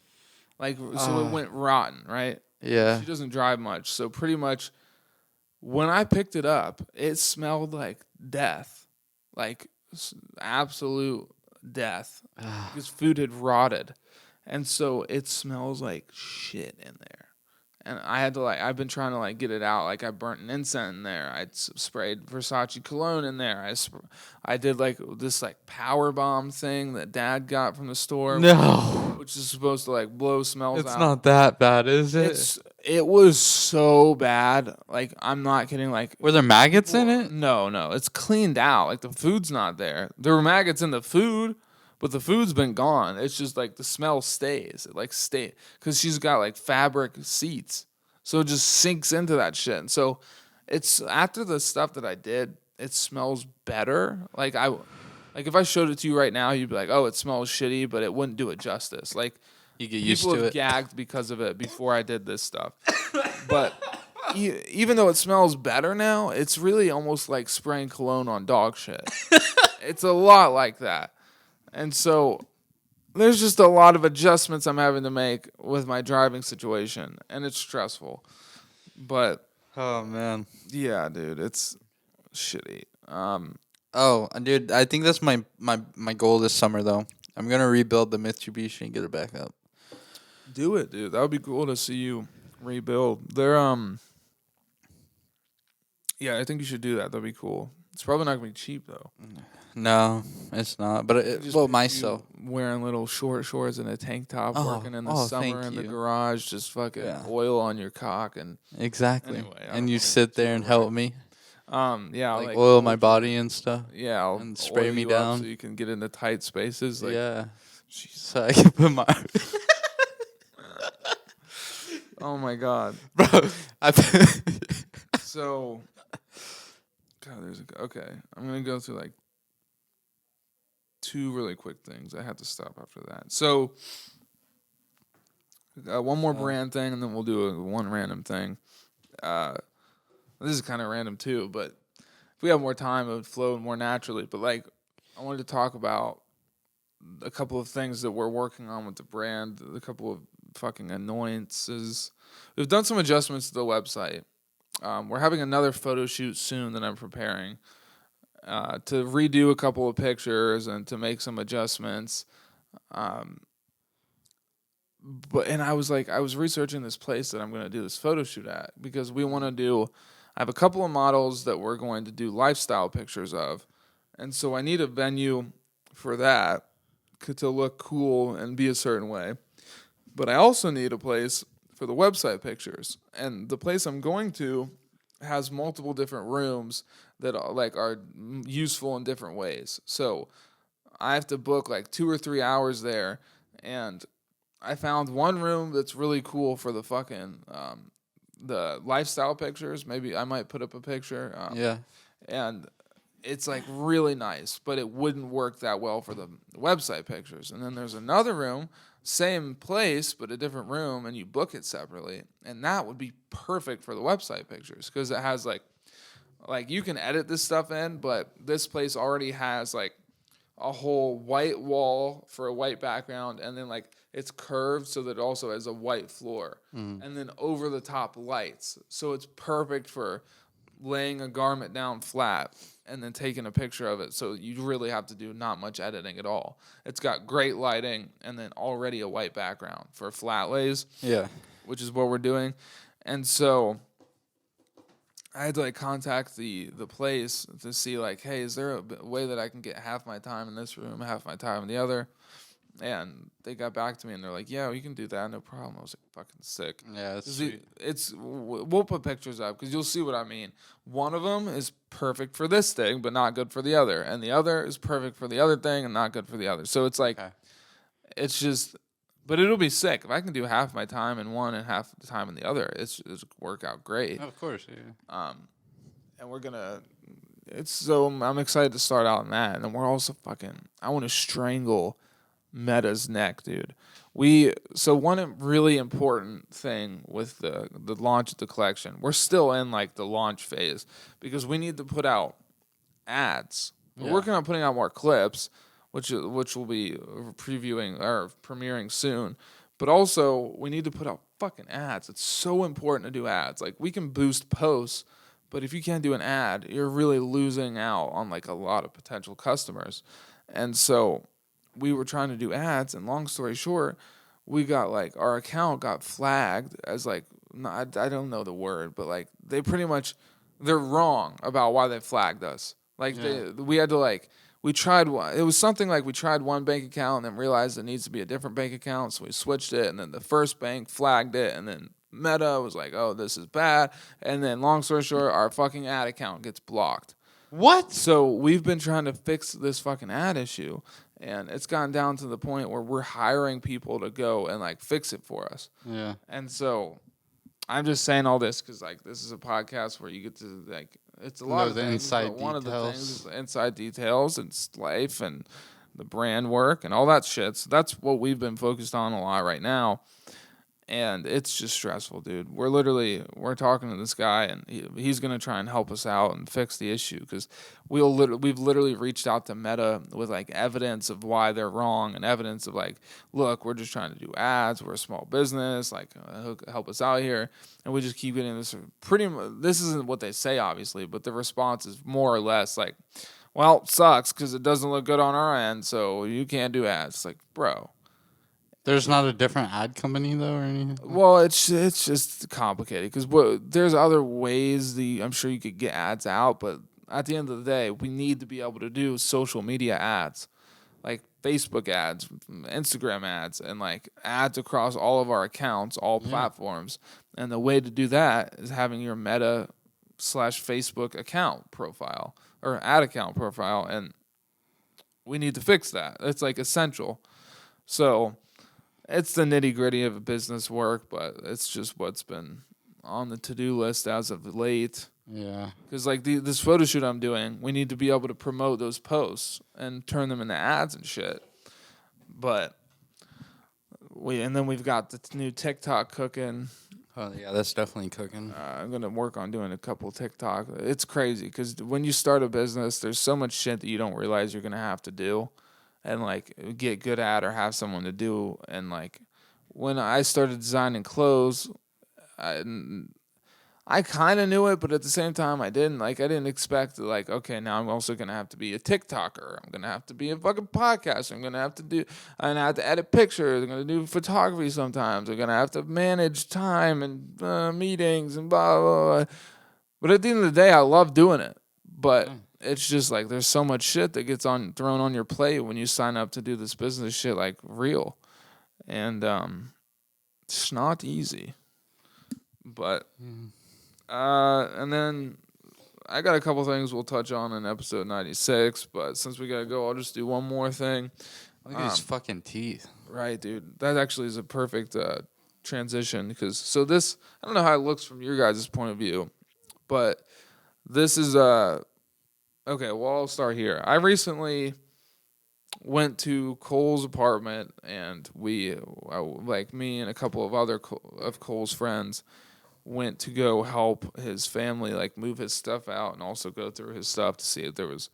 Like so it went rotten, right? Yeah. She doesn't drive much. So pretty much when I picked it up, it smelled like death. Like absolute death. Because food had rotted. And so it smells like shit in there. And I had to I've been trying to get it out. Like I burnt an incense in there. I sprayed Versace cologne in there. I did this power bomb thing that Dad got from the store. No. Which is supposed to blow smells It's out. not that bad, is it? It was so bad. Like I'm not kidding. Were there maggots in it? No. It's cleaned out. Like the food's not there. There were maggots in the food. But the food's been gone. It's just the smell stays. It because she's got fabric seats, so it just sinks into that shit. And so it's after the stuff that I did, it smells better. If I showed it to you right now, you'd be like, "Oh, it smells shitty," but it wouldn't do it justice. You get used people to have it. gagged because of it before I did this stuff. But even though it smells better now, it's really almost like spraying cologne on dog shit. It's a lot like that. And so there's just a lot of adjustments I'm having to make with my driving situation, and it's stressful. But Oh man. yeah, dude, it's shitty. Oh, dude, I think that's my goal this summer though. I'm gonna rebuild the Mitsubishi and get it back up. Do it, dude. That would be cool to see you rebuild. Yeah, I think you should do that. That'd be cool. It's probably not gonna be cheap though. No, it's not. But Just well, picture myself. you wearing little short shorts and a tank top, Oh, working in the oh, summer thank in the you. garage, just fucking Yeah. oil on your cock and Exactly. Anyway, I don't and you wanna sit get there too and right. help me, yeah, like, like oil my hold body your- and stuff. Yeah, I'll and spray oil me you up down. so you can get into tight spaces. Like, Yeah. Jesus. So I can put my Oh my god. bro. I So, God, okay. I'm gonna go through like two really quick things. I have to stop after that. So, one more brand thing, and then we'll do one random thing. This is kind of random too, but if we have more time, it would flow more naturally. But like, I wanted to talk about a couple of things that we're working on with the brand, a couple of fucking annoyances. We've done some adjustments to the website. We're having another photo shoot soon that I'm preparing to redo a couple of pictures and to make some adjustments. And I was researching this place that I'm going to do this photo shoot at because we want to do. I have a couple of models that we're going to do lifestyle pictures of, and so I need a venue for that to look cool and be a certain way. But I also need a place for the website pictures, and the place I'm going to has multiple different rooms that are useful in different ways. So I have to book like 2 or 3 hours there, and I found one room that's really cool for the fucking the lifestyle pictures. Maybe I might put up a picture. yeah. And it's like really nice, but it wouldn't work that well for the website pictures. And then there's another room, same place but a different room, and you book it separately, and that would be perfect for the website pictures because it has like you can edit this stuff in, but this place already has like a whole white wall for a white background, and then like it's curved so that it also has a white floor, and then over the top lights, so it's perfect for laying a garment down flat and then taking a picture of it. So you really have to do not much editing at all. It's got great lighting and then already a white background for flat lays, Yeah. which is what we're doing. And so I had to like contact the place to see like, hey, is there a way that I can get half my time in this room, half my time in the other? And they got back to me and they're like, yeah, you can do that, no problem. I was like, fucking sick. Yeah. That's sweet. We'll put pictures up because you'll see what I mean. One of them is perfect for this thing, but not good for the other, and the other is perfect for the other thing and not good for the other. So it's like, Okay. it's just, but it'll be sick if I can do half my time in one and half the time in the other. It's work out great. Of course. Yeah. And we're gonna. It's so I'm excited to start out in that, and then we're also I want to strangle Meta's neck, dude. So one really important thing with the launch of the collection, we're still in like the launch phase because we need to put out ads. We're working on putting out more clips, which will be previewing or premiering soon. But also we need to put out fucking ads. It's so important to do ads. Like we can boost posts, but if you can't do an ad, you're really losing out on like a lot of potential customers. And so we were trying to do ads, and long story short, we got like our account got flagged as like I don't know the word, but like they're wrong about why they flagged us. Like we had to like we tried one. It was something like we tried one bank account and then realized it needs to be a different bank account, so we switched it, and then the first bank flagged it, and then Meta was like, "Oh, this is bad," and then long story short, our fucking ad account gets blocked. What? So we've been trying to fix this fucking ad issue, and it's gotten down to the point where we're hiring people to go and like fix it for us. Yeah. And so I'm just saying all this because like this is a podcast where you get to like it's a lot Know of the things, inside but one of the details. things is the inside details and life and the brand work and all that shit. So that's what we've been focused on a lot right now. and it's just stressful, dude. We're talking to this guy, and he's gonna try and help us out and fix the issue because we've literally reached out to Meta with like evidence of why they're wrong and evidence of like, look, we're just trying to do ads. We're a small business, like help us out here, and we just keep getting this This isn't what they say, obviously, but the response is more or less like, well, sucks because it doesn't look good on our end, so you can't do ads. It's like, bro. There's not a different ad company though, or anything. Well, it's just complicated because there's other ways I'm sure you could get ads out, but at the end of the day, we need to be able to do social media ads, like Facebook ads, Instagram ads, and like ads across all of our accounts, all platforms. And the way to do that is having your Meta / Facebook account profile or ad account profile, and we need to fix that. It's like essential. So. It's the nitty-gritty of business work, but it's just what's been on the to-do list as of late. Yeah. Because, like, this photo shoot I'm doing, we need to be able to promote those posts and turn them into ads and shit. But and then we've got the new TikTok cooking. Oh, yeah, that's definitely cooking. I'm going to work on doing a couple TikTok. It's crazy because when you start a business, there's so much shit that you don't realize you're going to have to do. And, like, get good at or have someone to do. And, like, when I started designing clothes, I kind of knew it, but at the same time, I didn't. Like, I didn't expect, like, okay, now I'm also going to have to be a TikToker. I'm going to have to be a fucking podcaster. I'm going to have to edit pictures. I'm going to do photography sometimes. I'm going to have to manage time and meetings and blah, blah, blah. But at the end of the day, I love doing it. But... It's just like there's so much shit that gets thrown on your plate when you sign up to do this business shit like real. And it's not easy. But and then I got a couple things we'll touch on in episode 96, but since we got to go, I'll just do one more thing. Look at his fucking teeth. Right, dude. That actually is a perfect transition because I don't know how it looks from your guys' point of view, but this is okay, well, I'll start here. I recently went to Cole's apartment, and me and a couple of other of Cole's friends went to go help his family, like, move his stuff out and also go through his stuff to see if there was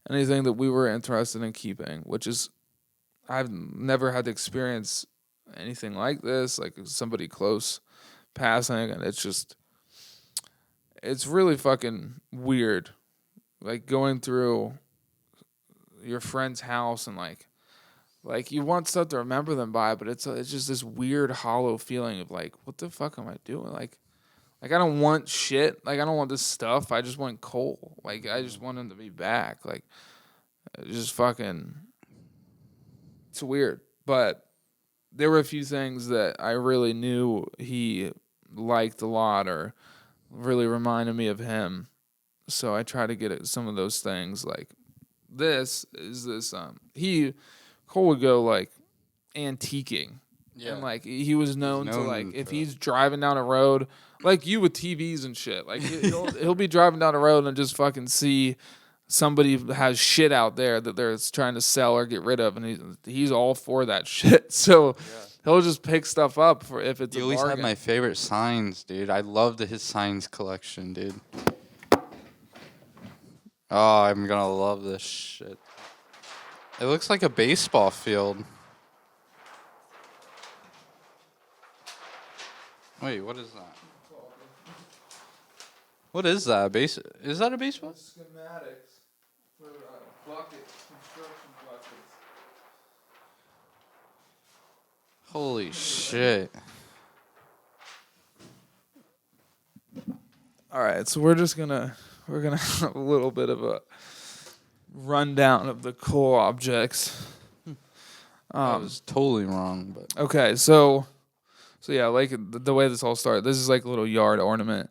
anything that we were interested in keeping, which is, I've never had to experience anything like this, like somebody close passing, and it's really fucking weird. Like going through your friend's house and like you want stuff to remember them by, but it's just this weird hollow feeling of like, what the fuck am I doing? Like I don't want shit. Like I don't want this stuff. I just want Cole. Like I just want him to be back. Like just fucking. It's weird, but there were a few things that I really knew he liked a lot or really reminded me of him. So I try to get at some of those things. Like Cole would go like antiquing. Yeah. And like he was known to like if he's driving down a road, like you with TVs and shit, like he'll be driving down a road and just fucking see somebody has shit out there that they're trying to sell or get rid of, and he's all for that shit. So he'll just pick stuff up for if it's. You always have my favorite signs, dude. I loved his signs collection, dude. Oh, I'm gonna love this shit. It looks like a baseball field. Wait, what is that? What is that? Is that a baseball? Schematics for buckets, construction buckets. Holy shit. All right, so we're gonna have a little bit of a rundown of the cool objects. I was totally wrong, but okay, so yeah, like the way this all started. This is like a little yard ornament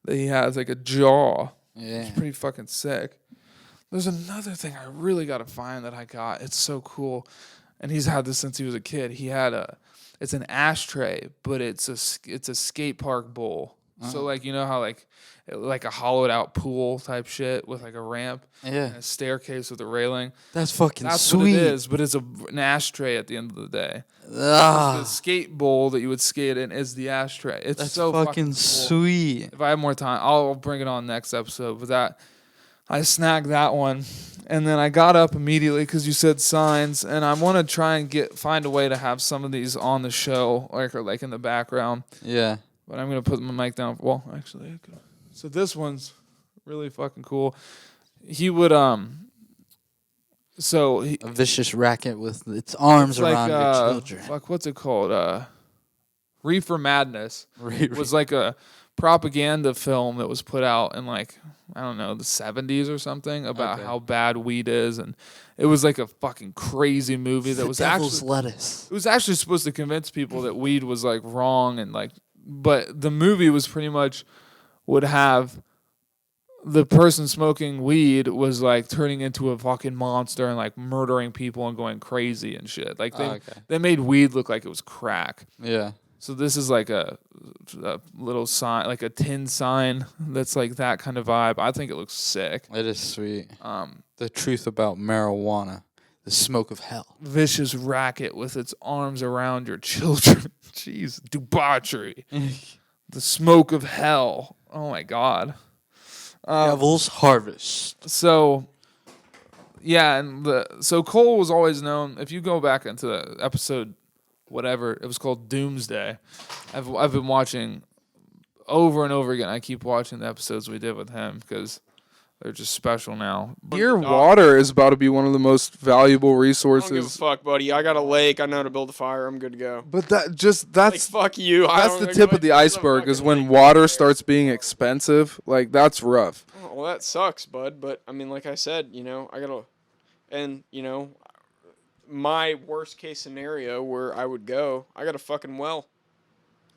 that he has, like a jaw. Yeah, it's pretty fucking sick. There's another thing I really got to find that I got. It's so cool, and he's had this since he was a kid. It's an ashtray, but it's a skate park bowl. So like you know how like a hollowed out pool type shit with like a ramp Yeah. and a staircase with a railing. That's fucking That's sweet. what it is, but it's an ashtray at the end of the day. Ah, The skate bowl that you would skate in is the ashtray. It's that's so fucking cool. sweet. If I have more time, I'll bring it on next episode. But that I snagged that one, and then I got up immediately because you said signs, and I want to try and find a way to have some of these on the show, or like in the background. Yeah. But I'm gonna put my mic down. Well, actually, I could. So this one's really fucking cool. He would So he, A vicious racket with its arms it's like, around your children. Fuck, what's it called? Reefer Madness was like a propaganda film that was put out in like I don't know the 70s or something about how bad weed is, and it was like a fucking crazy movie that was Devil's actually lettuce. it was actually supposed to convince people that weed was like wrong and like, but the movie was pretty much would have the person smoking weed was like turning into a fucking monster and like murdering people and going crazy and shit. Like they made weed look like it was crack. Yeah. So this is like a little sign, like a tin sign that's like that kind of vibe. I think it looks sick. It is sweet. The truth about marijuana, the smoke of hell. Vicious racket with its arms around your children. Jeez, debauchery. The smoke of hell. Oh my god. Devil's harvest. So, yeah, and so Cole was always known. If you go back into the episode, whatever it was called, Doomsday. I've been watching over and over again. I keep watching the episodes we did with him because they're just special now. Your water is about to be one of the most valuable resources. I don't give a fuck, buddy. I got a lake. I know how to build a fire. I'm good to go. But that's Like, fuck you. that's the tip of the iceberg. Is when water starts being expensive. Like that's rough. Oh, well, that sucks, bud. But I mean, like I said, I gotta, and my worst case scenario where I would go, I got a fucking well,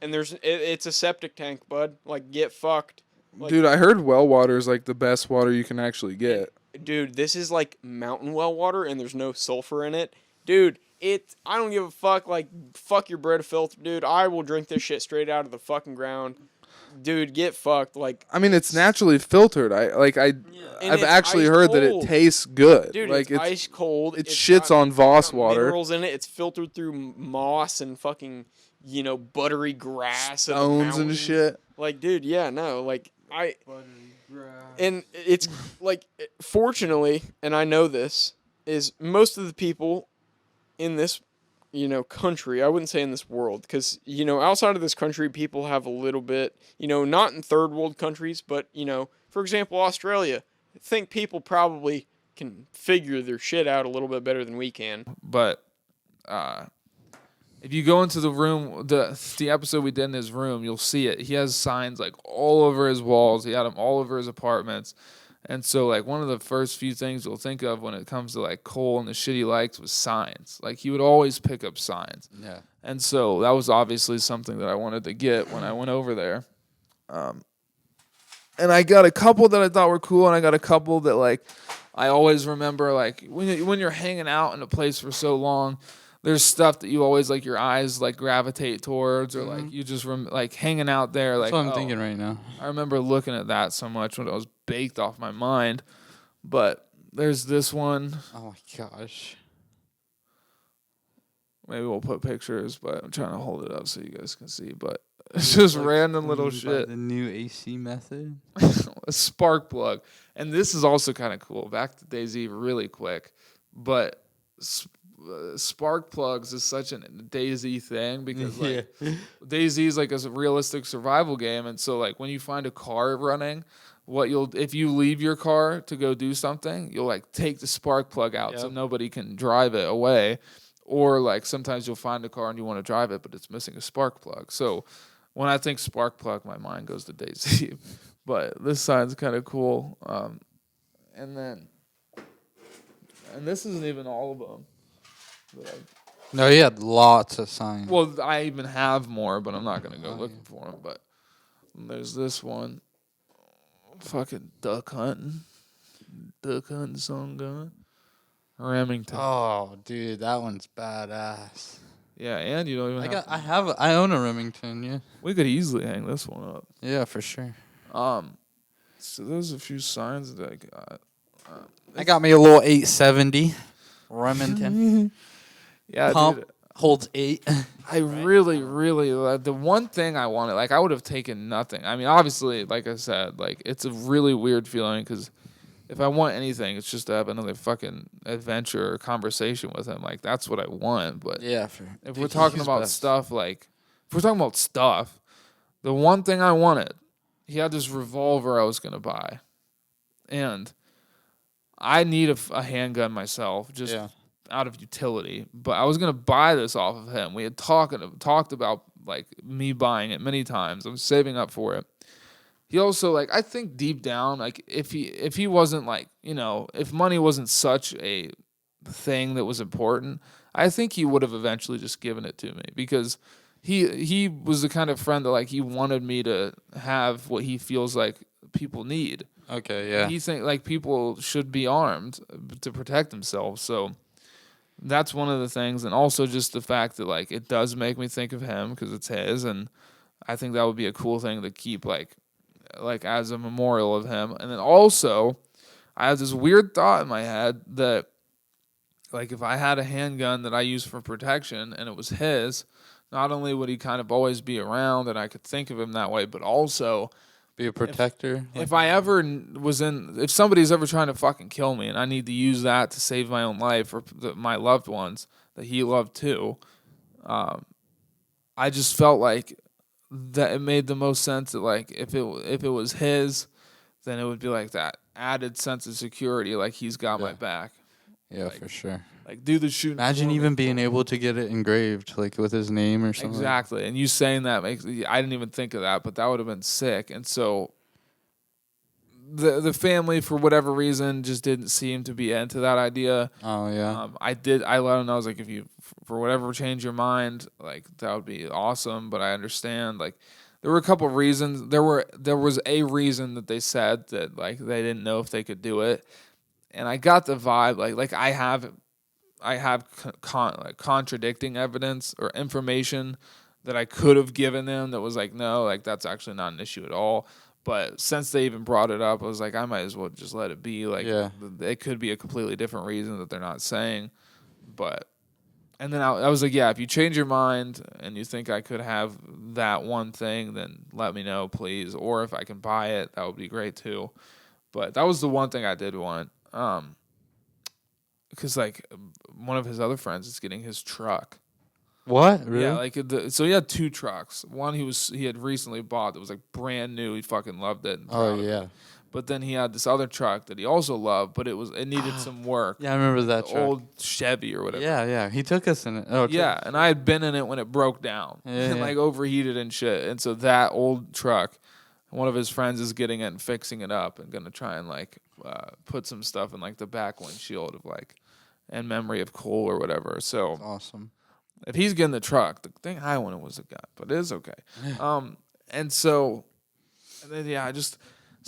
and it's a septic tank, bud. Like, get fucked. Like, Dude, I heard well water is like the best water you can actually get. Dude, this is like mountain well water, and there's no sulfur in it. Dude, I don't give a fuck. Like, fuck your Brita filter, dude. I will drink this shit straight out of the fucking ground. Dude, get fucked. Like, I mean, it's naturally filtered. I've actually heard that it tastes good. Dude, like it's ice cold. It shits on Voss water. Minerals in it. It's filtered through moss and fucking, buttery grass stones and shit. Like, dude, yeah, no, like and it's like, fortunately, and I know this, is most of the people in this country, I wouldn't say in this world, because, outside of this country, people have a little bit, not in third world countries, but, for example, Australia, I think people probably can figure their shit out a little bit better than we can. But if you go into the room, the episode we did in his room, you'll see it. He has signs like all over his walls. He had them all over his apartments. And so, like, one of the first few things you'll think of when it comes to, like, Cole and the shit he likes was signs. Like, he would always pick up signs. Yeah. And so that was obviously something that I wanted to get when I went over there. And I got a couple that I thought were cool, and I got a couple that, like, I always remember, like, when you're hanging out in a place for so long, there's stuff that you always, like, your eyes, like, gravitate towards, or, like, you just, like, hanging out there, like, That's what I'm thinking right now. I remember looking at that so much when it was baked off my mind. But there's this one. Oh my gosh. Maybe we'll put pictures, but I'm trying to hold it up so you guys can see. But it's just random little shit. The new AC method. A spark plug. And this is also kind of cool. Back to DAYZ really quick. But spark plugs is such a DAYZ thing because like DAYZ is like a realistic survival game, and so like when you find a car running, if you leave your car to go do something, you'll like take the spark plug out so nobody can drive it away, or like sometimes you'll find a car and you want to drive it but it's missing a spark plug. So when I think spark plug, my mind goes to DAYZ. But this sign's kind of cool, and this isn't even all of them. No, he had lots of signs. Well, I even have more, but I'm not going to go looking for them. But there's this one. Fucking duck hunting song going. Remington. Oh, dude, that one's badass. Yeah, and you don't even I own a Remington. Yeah. we could easily hang this one up. Yeah, for sure. So there's a few signs that I got. I got me a little 870 Remington. Yeah, Pump dude. holds 8. I really, really the one thing I wanted, like I would have taken nothing. I mean, obviously, like I said, like it's a really weird feeling because if I want anything, it's just to have another fucking adventure or conversation with him. Like that's what I want. But Yeah, if we're talking about stuff, like if we're talking about stuff, the one thing I wanted, he had this revolver I was gonna buy, and I need a handgun myself, just out of utility. But I was gonna buy this off of him. We had talked about like me buying it many times. I'm saving up for it. He also like I think deep down like if he wasn't like if money wasn't such a thing that was important, I think he would have eventually just given it to me because he was the kind of friend that like he wanted me to have what he feels like people need. Okay, yeah. He think like people should be armed to protect themselves. So that's one of the things, and also just the fact that like it does make me think of him because it's his, and I think that would be a cool thing to keep like as a memorial of him. And then also, I have this weird thought in my head that like if I had a handgun that I use for protection and it was his, not only would he kind of always be around and I could think of him that way, but also Be a protector. if I ever if somebody's ever trying to fucking kill me and I need to use that to save my own life or my loved ones that he loved too, I just felt like that it made the most sense that like if it was his, then it would be like that added sense of security, like he's got my back. Yeah, like, for sure. Like do the shooting. Imagine even being able to get it engraved, like with his name or something. Exactly, and you saying that makes I didn't even think of that, but that would have been sick. And so the family, for whatever reason, just didn't seem to be into that idea. Oh yeah. I let them know. I was like, if you for whatever change your mind, like that would be awesome. But I understand. Like there were a couple of reasons. There was a reason that they said that like they didn't know if they could do it, and I got the vibe like I have contradicting evidence or information that I could have given them that was like no, like that's actually not an issue at all. But since they even brought it up, I was like, I might as well just let it be. Like, it could be a completely different reason that they're not saying. But, and then I was like, yeah, if you change your mind and you think I could have that one thing, then let me know, please. Or if I can buy it, that would be great too. But that was the one thing I did want. Because, like, one of his other friends is getting his truck. What? Really? Yeah, like so he had 2 trucks. One he had recently bought that was like brand new. He fucking loved it. Oh yeah. But then he had this other truck that he also loved, but it needed some work. Yeah, I remember that the truck. old Chevy or whatever. Yeah. He took us in it. Oh, yeah, and I had been in it when it broke down and like overheated and shit. And so that old truck, one of his friends is getting it and fixing it up and gonna try and like put some stuff in like the back windshield of like in memory of Cole or whatever. So That's awesome. If he's getting the truck, the thing I wanted was a gun, but it is okay. And then so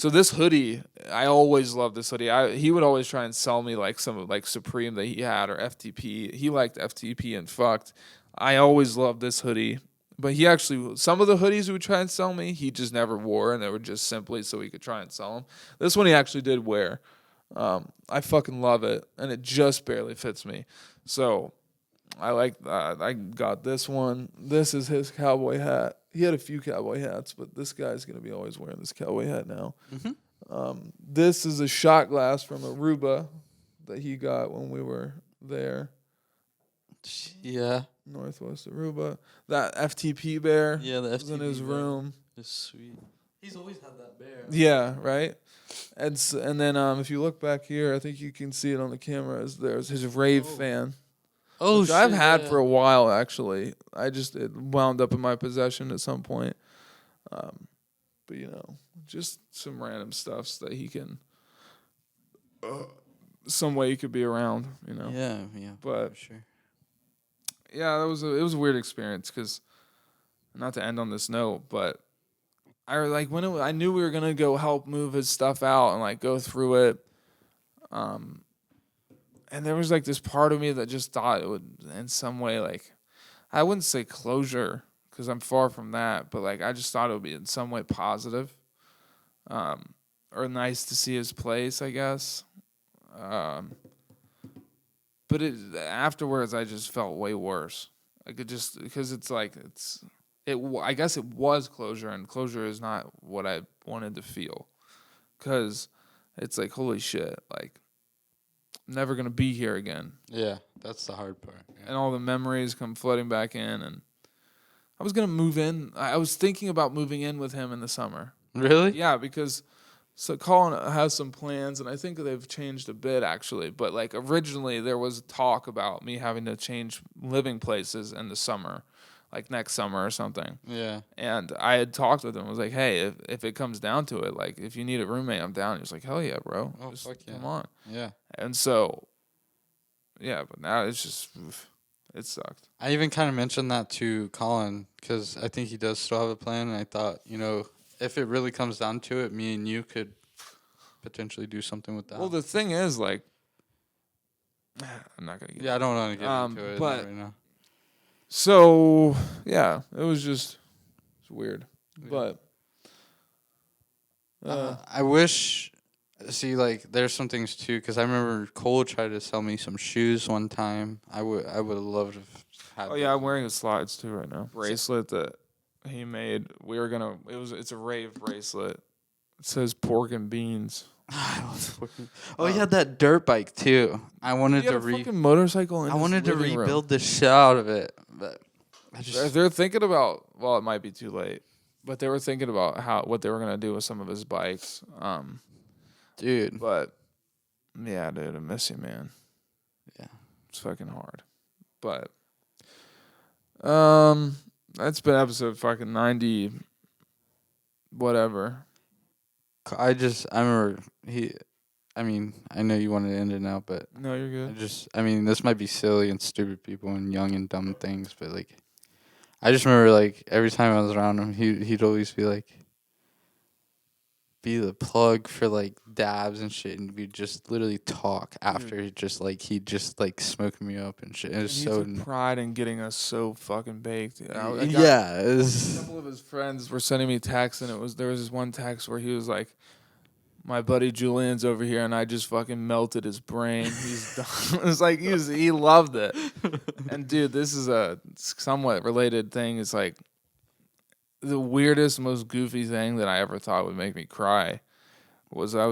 this hoodie, I always loved this hoodie. He would always try and sell me like some like Supreme that he had or FTP. He liked FTP and fucked. I always loved this hoodie, but he actually some of the hoodies he would try and sell me, he just never wore, and they were just simply so he could try and sell them. This one he actually did wear. I fucking love it, and it just barely fits me. So. I got this one. This is his cowboy hat. He had a few cowboy hats, but this guy's going to be always wearing this cowboy hat now. Mm-hmm. This is a shot glass from Aruba that he got when we were there. Yeah. Northwest Aruba. That FTP bear the was in his room. It's sweet. He's always had that bear. Yeah, right? And then if you look back here, I think you can see it on the camera. There's his rave fan. Oh, which I've had for a while, actually. It wound up in my possession at some point. But, just some random stuffs that he can, some way he could be around, Yeah. But, for sure. Yeah, it was a weird experience because, not to end on this note, but I knew we were going to go help move his stuff out and, like, go through it. And there was like this part of me that just thought it would in some way like I wouldn't say closure because I'm far from that, but like I just thought it would be in some way positive, or nice to see his place, I guess. Um, but afterwards, I just felt way worse. Like it just because it's like I guess it was closure, and closure is not what I wanted to feel. Because it's like holy shit, like I'm never gonna be here again. Yeah, that's the hard part. And all the memories come flooding back in, and I was gonna move in. I was thinking about moving in with him in the summer. Really? Yeah, because so Colin has some plans, and I think they've changed a bit actually. But like originally, there was talk about me having to change living places in the summer, like next summer or something. Yeah. And I had talked with him. I was like, hey, if it comes down to it, like if you need a roommate, I'm down. He was like, hell yeah, bro. Oh, Just fuck yeah. come on. Yeah. And so, yeah, but now it's just, it sucked. I even kind of mentioned that to Colin because I think he does still have a plan. And I thought, if it really comes down to it, me and you could potentially do something with that. Well, the thing is, like, I'm not gonna get. Yeah, I don't want to get into it but- right now. So yeah, it was just it's weird, but I wish. See, like, there's some things too, because I remember Cole tried to sell me some shoes one time. I would have loved to have had. oh yeah, I'm wearing his slides too right now. Bracelet that he made. It's a rave bracelet. It says pork and beans. Oh, he had that dirt bike too. I wanted He had to a fucking motorcycle. In I his wanted to living room. rebuild the shit out of it, but I just They're thinking about. Well, it might be too late, but they were thinking about what they were gonna do with some of his bikes. dude. But yeah, dude, I miss you, man. Yeah. It's fucking hard. But that's been episode fucking 90 whatever. I remember I know you wanted to end it now, but No, you're good. this might be silly and stupid people and young and dumb things, but like, I just remember like every time I was around him, he'd always be like, be the plug for like dabs and shit, and we'd just literally talk after he'd just like smoking me up and shit. It was He so took pride in getting us so fucking baked. A yeah. couple of his friends were sending me texts, and there was this one text where he was like, "My buddy Julian's over here, and I just fucking melted his brain. He's done." It was like he loved it. And dude, this is a somewhat related thing. It's like the weirdest, most goofy thing that I ever thought would make me cry was a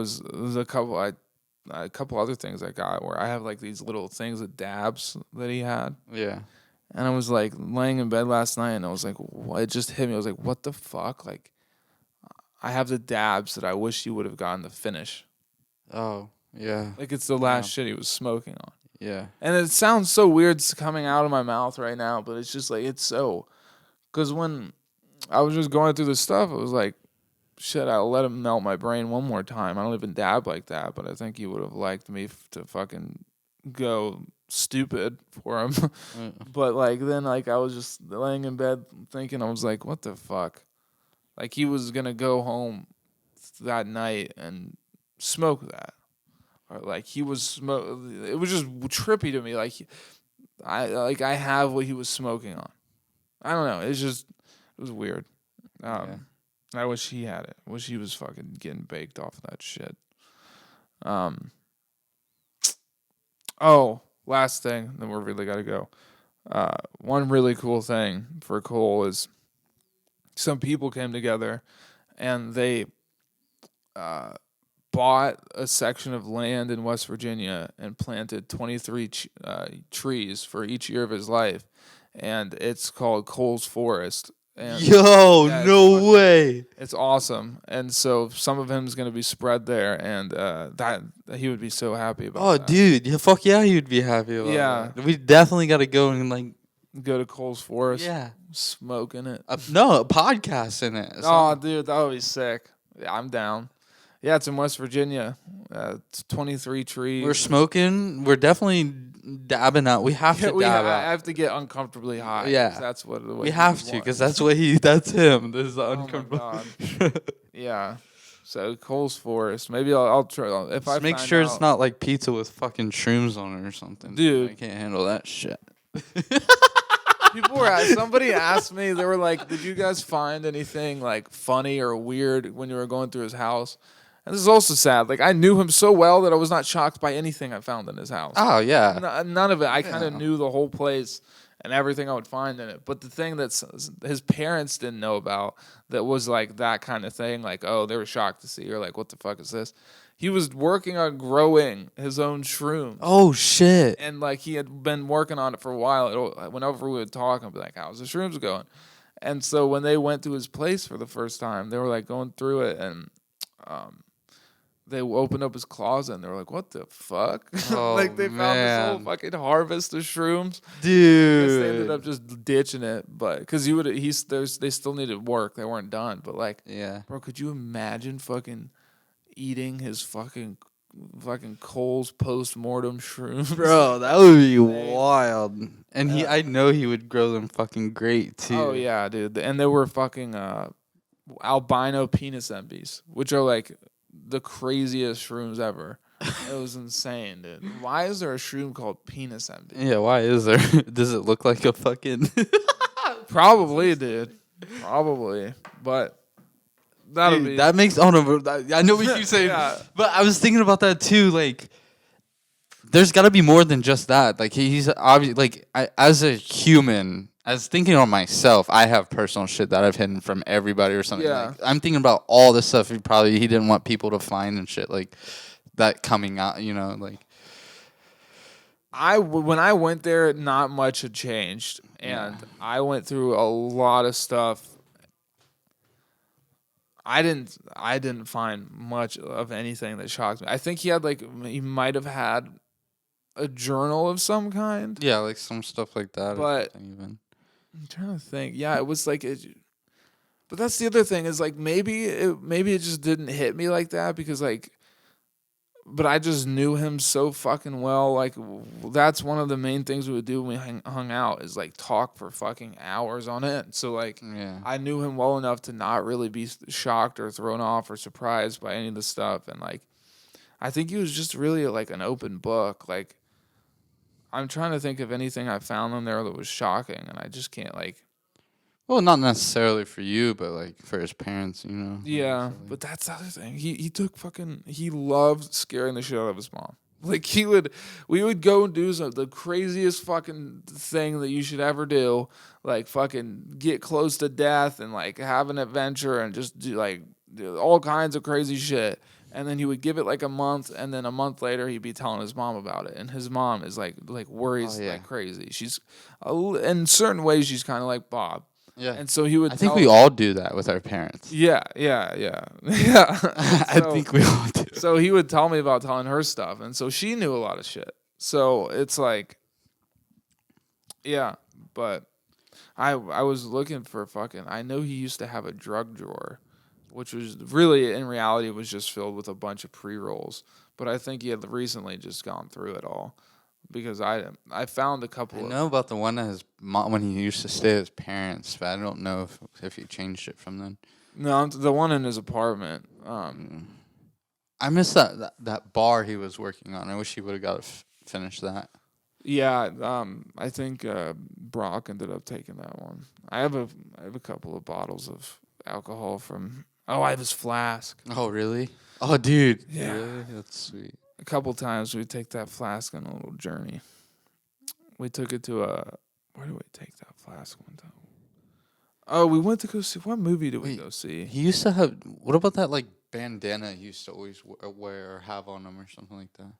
couple other things I got where I have like these little things of dabs that he had. Yeah. And I was like laying in bed last night, and I was like, what? It just hit me. I was like, what the fuck? Like, I have the dabs that I wish he would have gotten to finish. Oh, yeah. Like, it's the last shit he was smoking on. Yeah. And it sounds so weird coming out of my mouth right now, but it's just like, it's so. Because when I was just going through this stuff, it was like, shit, I'll let him melt my brain one more time. I don't even dab like that, but I think he would have liked me to fucking go stupid for him. But like then like I was just laying in bed thinking, I was like, what the fuck? Like he was gonna go home that night and smoke that. Or like he was it was just trippy to me. Like I have what he was smoking on. I don't know. It was weird. I wish he had it. I wish he was fucking getting baked off of that shit. Oh, last thing, then we're really gotta go. One really cool thing for Cole is some people came together and they bought a section of land in West Virginia and planted 23 trees for each year of his life, and it's called Cole's Forest. And Yo, yeah, no way. it's awesome, and so some of him is going to be spread there, and that he would be so happy about. Oh, that. dude, yeah, fuck yeah, you'd be happy about Yeah. that. We definitely got to go and like, Go to Cole's Forest, yeah, smoking it. a podcast in it. Oh, dude, that would be sick. Yeah, I'm down. Yeah, it's in West Virginia. It's 23 trees. We're smoking. We're definitely dabbing out. We have to dab I out. have to get uncomfortably high. Yeah. 'Cause that's what the way We have to, because that's what that's him. This is the Oh my uncomfortable. God. Yeah. So Cole's Forest. Maybe I'll try. If I Just make find sure out, it's not like pizza with fucking shrooms on it or something. Dude. I can't handle that shit. Somebody asked me, they were like, did you guys find anything like funny or weird when you were going through his house? And this is also sad. Like, I knew him so well that I was not shocked by anything I found in his house. Oh yeah. None of it. I kind of knew the whole place and everything I would find in it. But the thing that his parents didn't know about that was like that kind of thing, like, oh, they were shocked to see, or like, what the fuck is this? He was working on growing his own shrooms. Oh shit. And like he had been working on it for a while. Whenever we would talk, I'd be like, how's the shrooms going? And so when they went to his place for the first time, they were like going through it, and they opened up his closet and they were like, what the fuck? Oh, like they found this whole man. fucking harvest of shrooms. I guess Dude. they ended up just ditching it, but because they still needed work. They weren't done. But like, Yeah. bro, could you imagine fucking eating his fucking Cole's post-mortem shrooms? Bro, that would be wild. And I know he would grow them fucking great too. Oh yeah, dude. And they were fucking albino penis envies, which are like the craziest shrooms ever. It was insane, dude. Why is there a shroom called penis envy? Yeah, why is there? Does it look like a fucking Probably, dude. Probably. But that'll be that makes I know what you saying. Yeah. But I was thinking about that too, like there's got to be more than just that. Like he's obviously like as a human, as thinking on myself, I have personal shit that I've hidden from everybody or something. Yeah. Like, I'm thinking about all the stuff he didn't want people to find and shit like that coming out, you know, like when I went there, not much had changed, and I went through a lot of stuff. I didn't find much of anything that shocked me. I think he might have had a journal of some kind. yeah, like some stuff like that. But even. I'm trying to think. Yeah, it was like but that's the other thing is like maybe it just didn't hit me like that because like, but I just knew him so fucking well. Like that's one of the main things we would do when we hung out is like talk for fucking hours on end. So like Yeah. I knew him well enough to not really be shocked or thrown off or surprised by any of the stuff. And like I think he was just really like an open book. Like I'm trying to think of anything I found on there that was shocking, and I just can't like. Well, not necessarily for you, but like for his parents, you know. Yeah, obviously. but that's the other thing. He loved scaring the shit out of his mom. Like we would go and do the craziest fucking thing that you should ever do, like fucking get close to death and like have an adventure and just do all kinds of crazy shit. And then he would give it like a month, and then a month later he'd be telling his mom about it. And his mom is like worries like crazy. She's in certain ways she's kind of like Bob. Yeah. And so he would. I think we all do that with our parents. Yeah. I think we all do. So he would tell me about telling her stuff, and so she knew a lot of shit. So it's like, yeah, but I was looking for fucking. I know he used to have a drug drawer, which was really in reality was just filled with a bunch of pre-rolls. But I think he had recently just gone through it all because I found a couple. I know about the one that his mom when he used to stay at his parents, but I don't know if he changed it from then. No, the one in his apartment. I miss that bar he was working on. I wish he would have got to finish that. Yeah, I think Brock ended up taking that one. I have a couple of bottles of alcohol from. Oh, I have his flask. Oh, really? Oh, dude. Yeah. Really? That's sweet. A couple times we take that flask on a little journey. We took it to where did we take that flask one time? Oh, we went to go see. What movie did we go see? He used to have. What about that like bandana he used to always wear or have on him or something like that?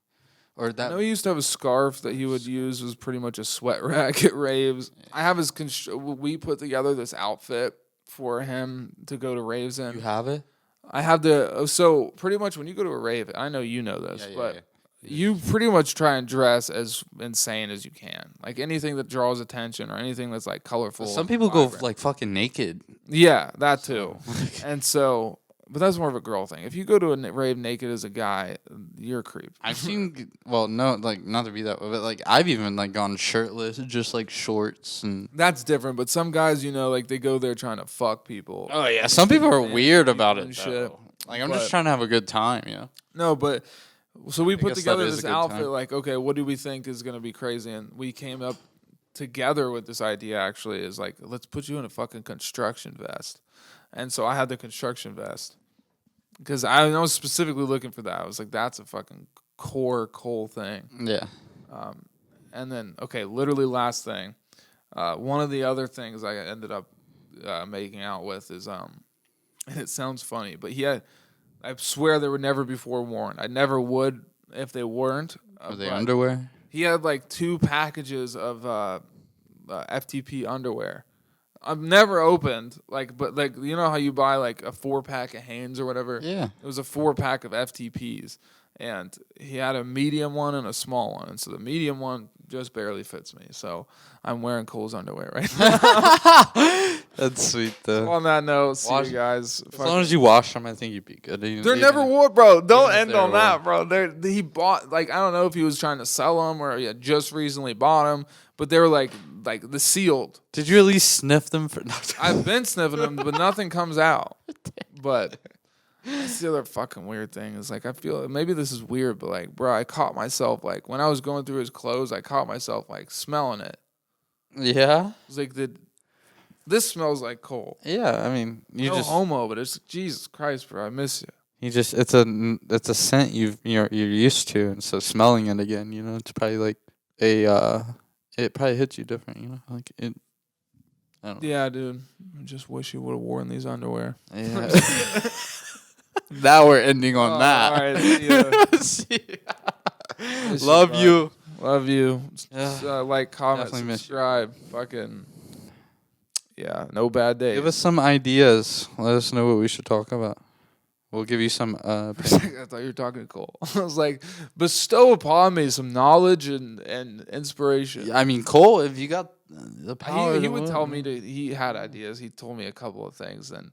Or that. I know he used to have a scarf that he would use. It was pretty much a sweat rack at raves. Yeah. I have his. We put together this outfit for him to go to raves in. You have it? I have so pretty much when you go to a rave, I know you know this, but you pretty much try and dress as insane as you can. Like anything that draws attention or anything that's like colorful. Some people go like fucking naked. Yeah, that too. And so, but that's more of a girl thing. If you go to a rave naked as a guy, you're a creep. I've seen, well, no, like not to be that way, but like I've even like gone shirtless, just like shorts and. That's different, but some guys, like they go there trying to fuck people. Oh yeah, some people are weird about and it. shit. Though. Like I'm just trying to have a good time, you know. No, but so we put guess together that is this a good outfit. time. Like, okay, what do we think is gonna be crazy? And we came up together with this idea actually is like, let's put you in a fucking construction vest. And so I had the construction vest because I was specifically looking for that. I was like, that's a fucking core Cole thing. Yeah. And then, okay, literally last thing. One of the other things I ended up making out with is, and it sounds funny, but I swear they were never before worn. I never would if they weren't. Were they underwear? He had like 2 packages of FTP underwear. I've never opened, but you know how you buy like a 4-pack of Hanes or whatever? Yeah. It was a 4-pack of FTPs. And he had a medium one and a small one. And so the medium one just barely fits me. So I'm wearing Cole's underwear right now. That's sweet, though. So on that note, see you guys. As long as you wash them, I think you'd be good. They're never worn, bro. Don't end on worn. that, bro. He bought, I don't know if he was trying to sell them or he had just recently bought them, but they were like the sealed. Did you at least sniff them? I've been sniffing them, but nothing comes out. But that's the other fucking weird thing is I feel maybe this is weird, but bro, I caught myself when I was going through his clothes, I caught myself smelling it. Yeah. It's like this smells like Cole. Yeah, I mean, No homo, but it's Jesus Christ, bro. I miss you. it's a scent you're used to, and so smelling it again, it's probably like it probably hits you different, like it. I don't know. Yeah, dude. I just wish you would have worn these underwear. Yeah. Now we're ending on that. All right, see ya. Love you. Love you. Yeah. Like, comment, Definitely miss you. subscribe. Fucking, yeah, no bad days. Give us some ideas. Let us know what we should talk about. We'll give you some. I thought you were talking to Cole. I was like, bestow upon me some knowledge and inspiration. I mean, Cole, if you got the power, He would tell me he had ideas. He told me a couple of things, and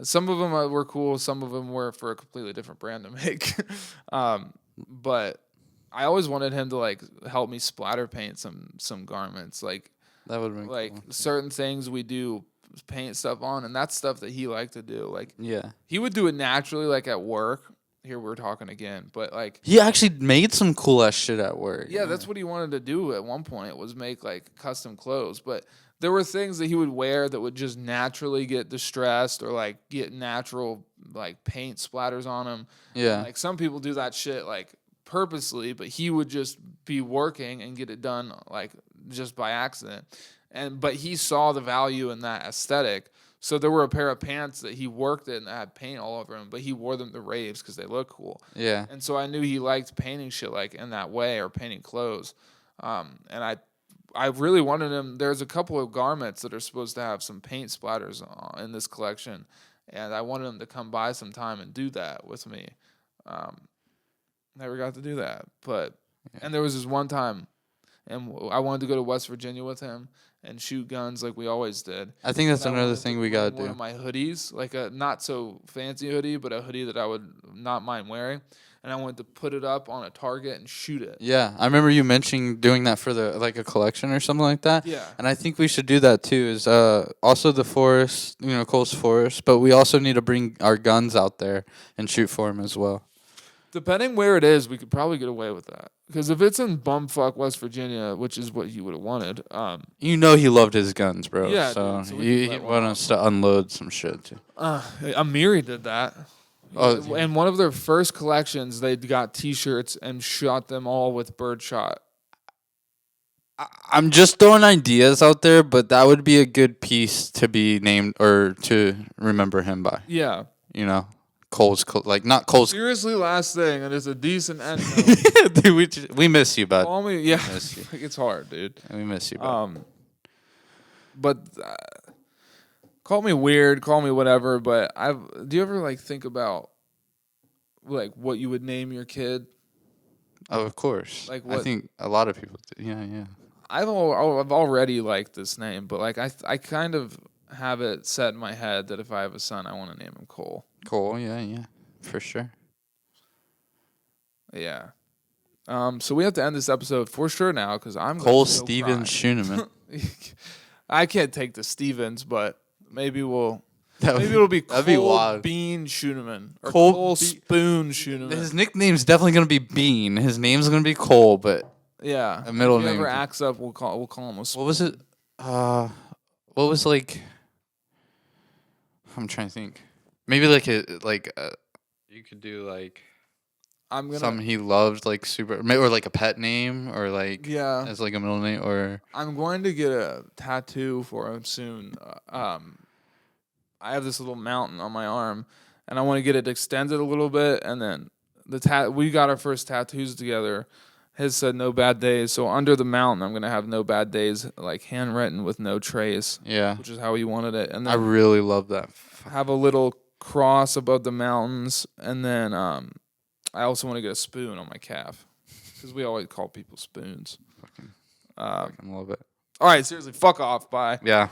some of them were cool. Some of them were for a completely different brand to make. But I always wanted him to help me splatter paint some garments, that would make cool. certain things we do paint stuff on, and that's stuff that he liked to do. Yeah, he would do it naturally, at work. Here we're talking again, but he actually made some cool ass shit at work. Yeah, that's what he wanted to do at one point, was make custom clothes. But there were things that he would wear that would just naturally get distressed or get natural paint splatters on him. Yeah, some people do that shit purposely, but he would just be working and get it done just by accident. But he saw the value in that aesthetic. So there were a pair of pants that he worked in that had paint all over them, but he wore them to raves because they look cool. Yeah. And so I knew he liked painting shit in that way, or painting clothes. And I really wanted him. There's a couple of garments that are supposed to have some paint splatters in this collection, and I wanted him to come by sometime and do that with me. Never got to do that, and there was this one time, and I wanted to go to West Virginia with him and shoot guns like we always did. I think that's another thing we gotta do. One of my hoodies, a not so fancy hoodie, but a hoodie that I would not mind wearing, and I wanted to put it up on a target and shoot it. Yeah, I remember you mentioning doing that for the a collection or something like that. Yeah. And I think we should do that too. Is also the forest, Cole's forest, but we also need to bring our guns out there and shoot for him as well. Depending where it is, we could probably get away with that. Because if it's in bumfuck West Virginia, which is what he would have wanted, he loved his guns, bro. Yeah, so, dude, so he wanted us to unload some shit too. Amiri did that. Oh, in one of their first collections, they got T-shirts and shot them all with birdshot. I'm just throwing ideas out there, but that would be a good piece to be named or to remember him by. Yeah. Cole's not Cole's. Seriously, last thing, and it's a decent end note. Dude, we miss you, bud. Call me, yeah. Miss you. It's hard, dude. We miss you, bud. But call me weird, call me whatever. But do you ever think about what you would name your kid? Oh, of course. What? I think a lot of people do. Yeah. I've already liked this name, but I kind of have it set in my head that if I have a son, I want to name him Cole. Cole, yeah, for sure. Yeah. So we have to end this episode for sure now because I'm Cole Stevens Scheuneman. I can't take the Stevens, but maybe it'll be that'd be Cole wild. Bean Scheuneman or Cole Spoon Scheuneman. His nickname's definitely gonna be Bean. His name's gonna be Cole, but Yeah. A middle if he name. ever acts up, we'll call him a spoon. What was it? What was like? I'm trying to think. Maybe You could do like I'm gonna. something he loved, like super, or like a pet name, or like Yeah. as like a middle name, or I'm going to get a tattoo for him soon. I have this little mountain on my arm, and I want to get it extended a little bit. And then we got our first tattoos together. His said "No Bad Days," so under the mountain, I'm gonna have "No Bad Days" like handwritten with no trace, yeah. which is how he wanted it. And I then really love that. have a little cross above the mountains, and then I also want to get a spoon on my calf because we always call people spoons. Fucking Uh, love it. all right, seriously, fuck off. Bye. Yeah.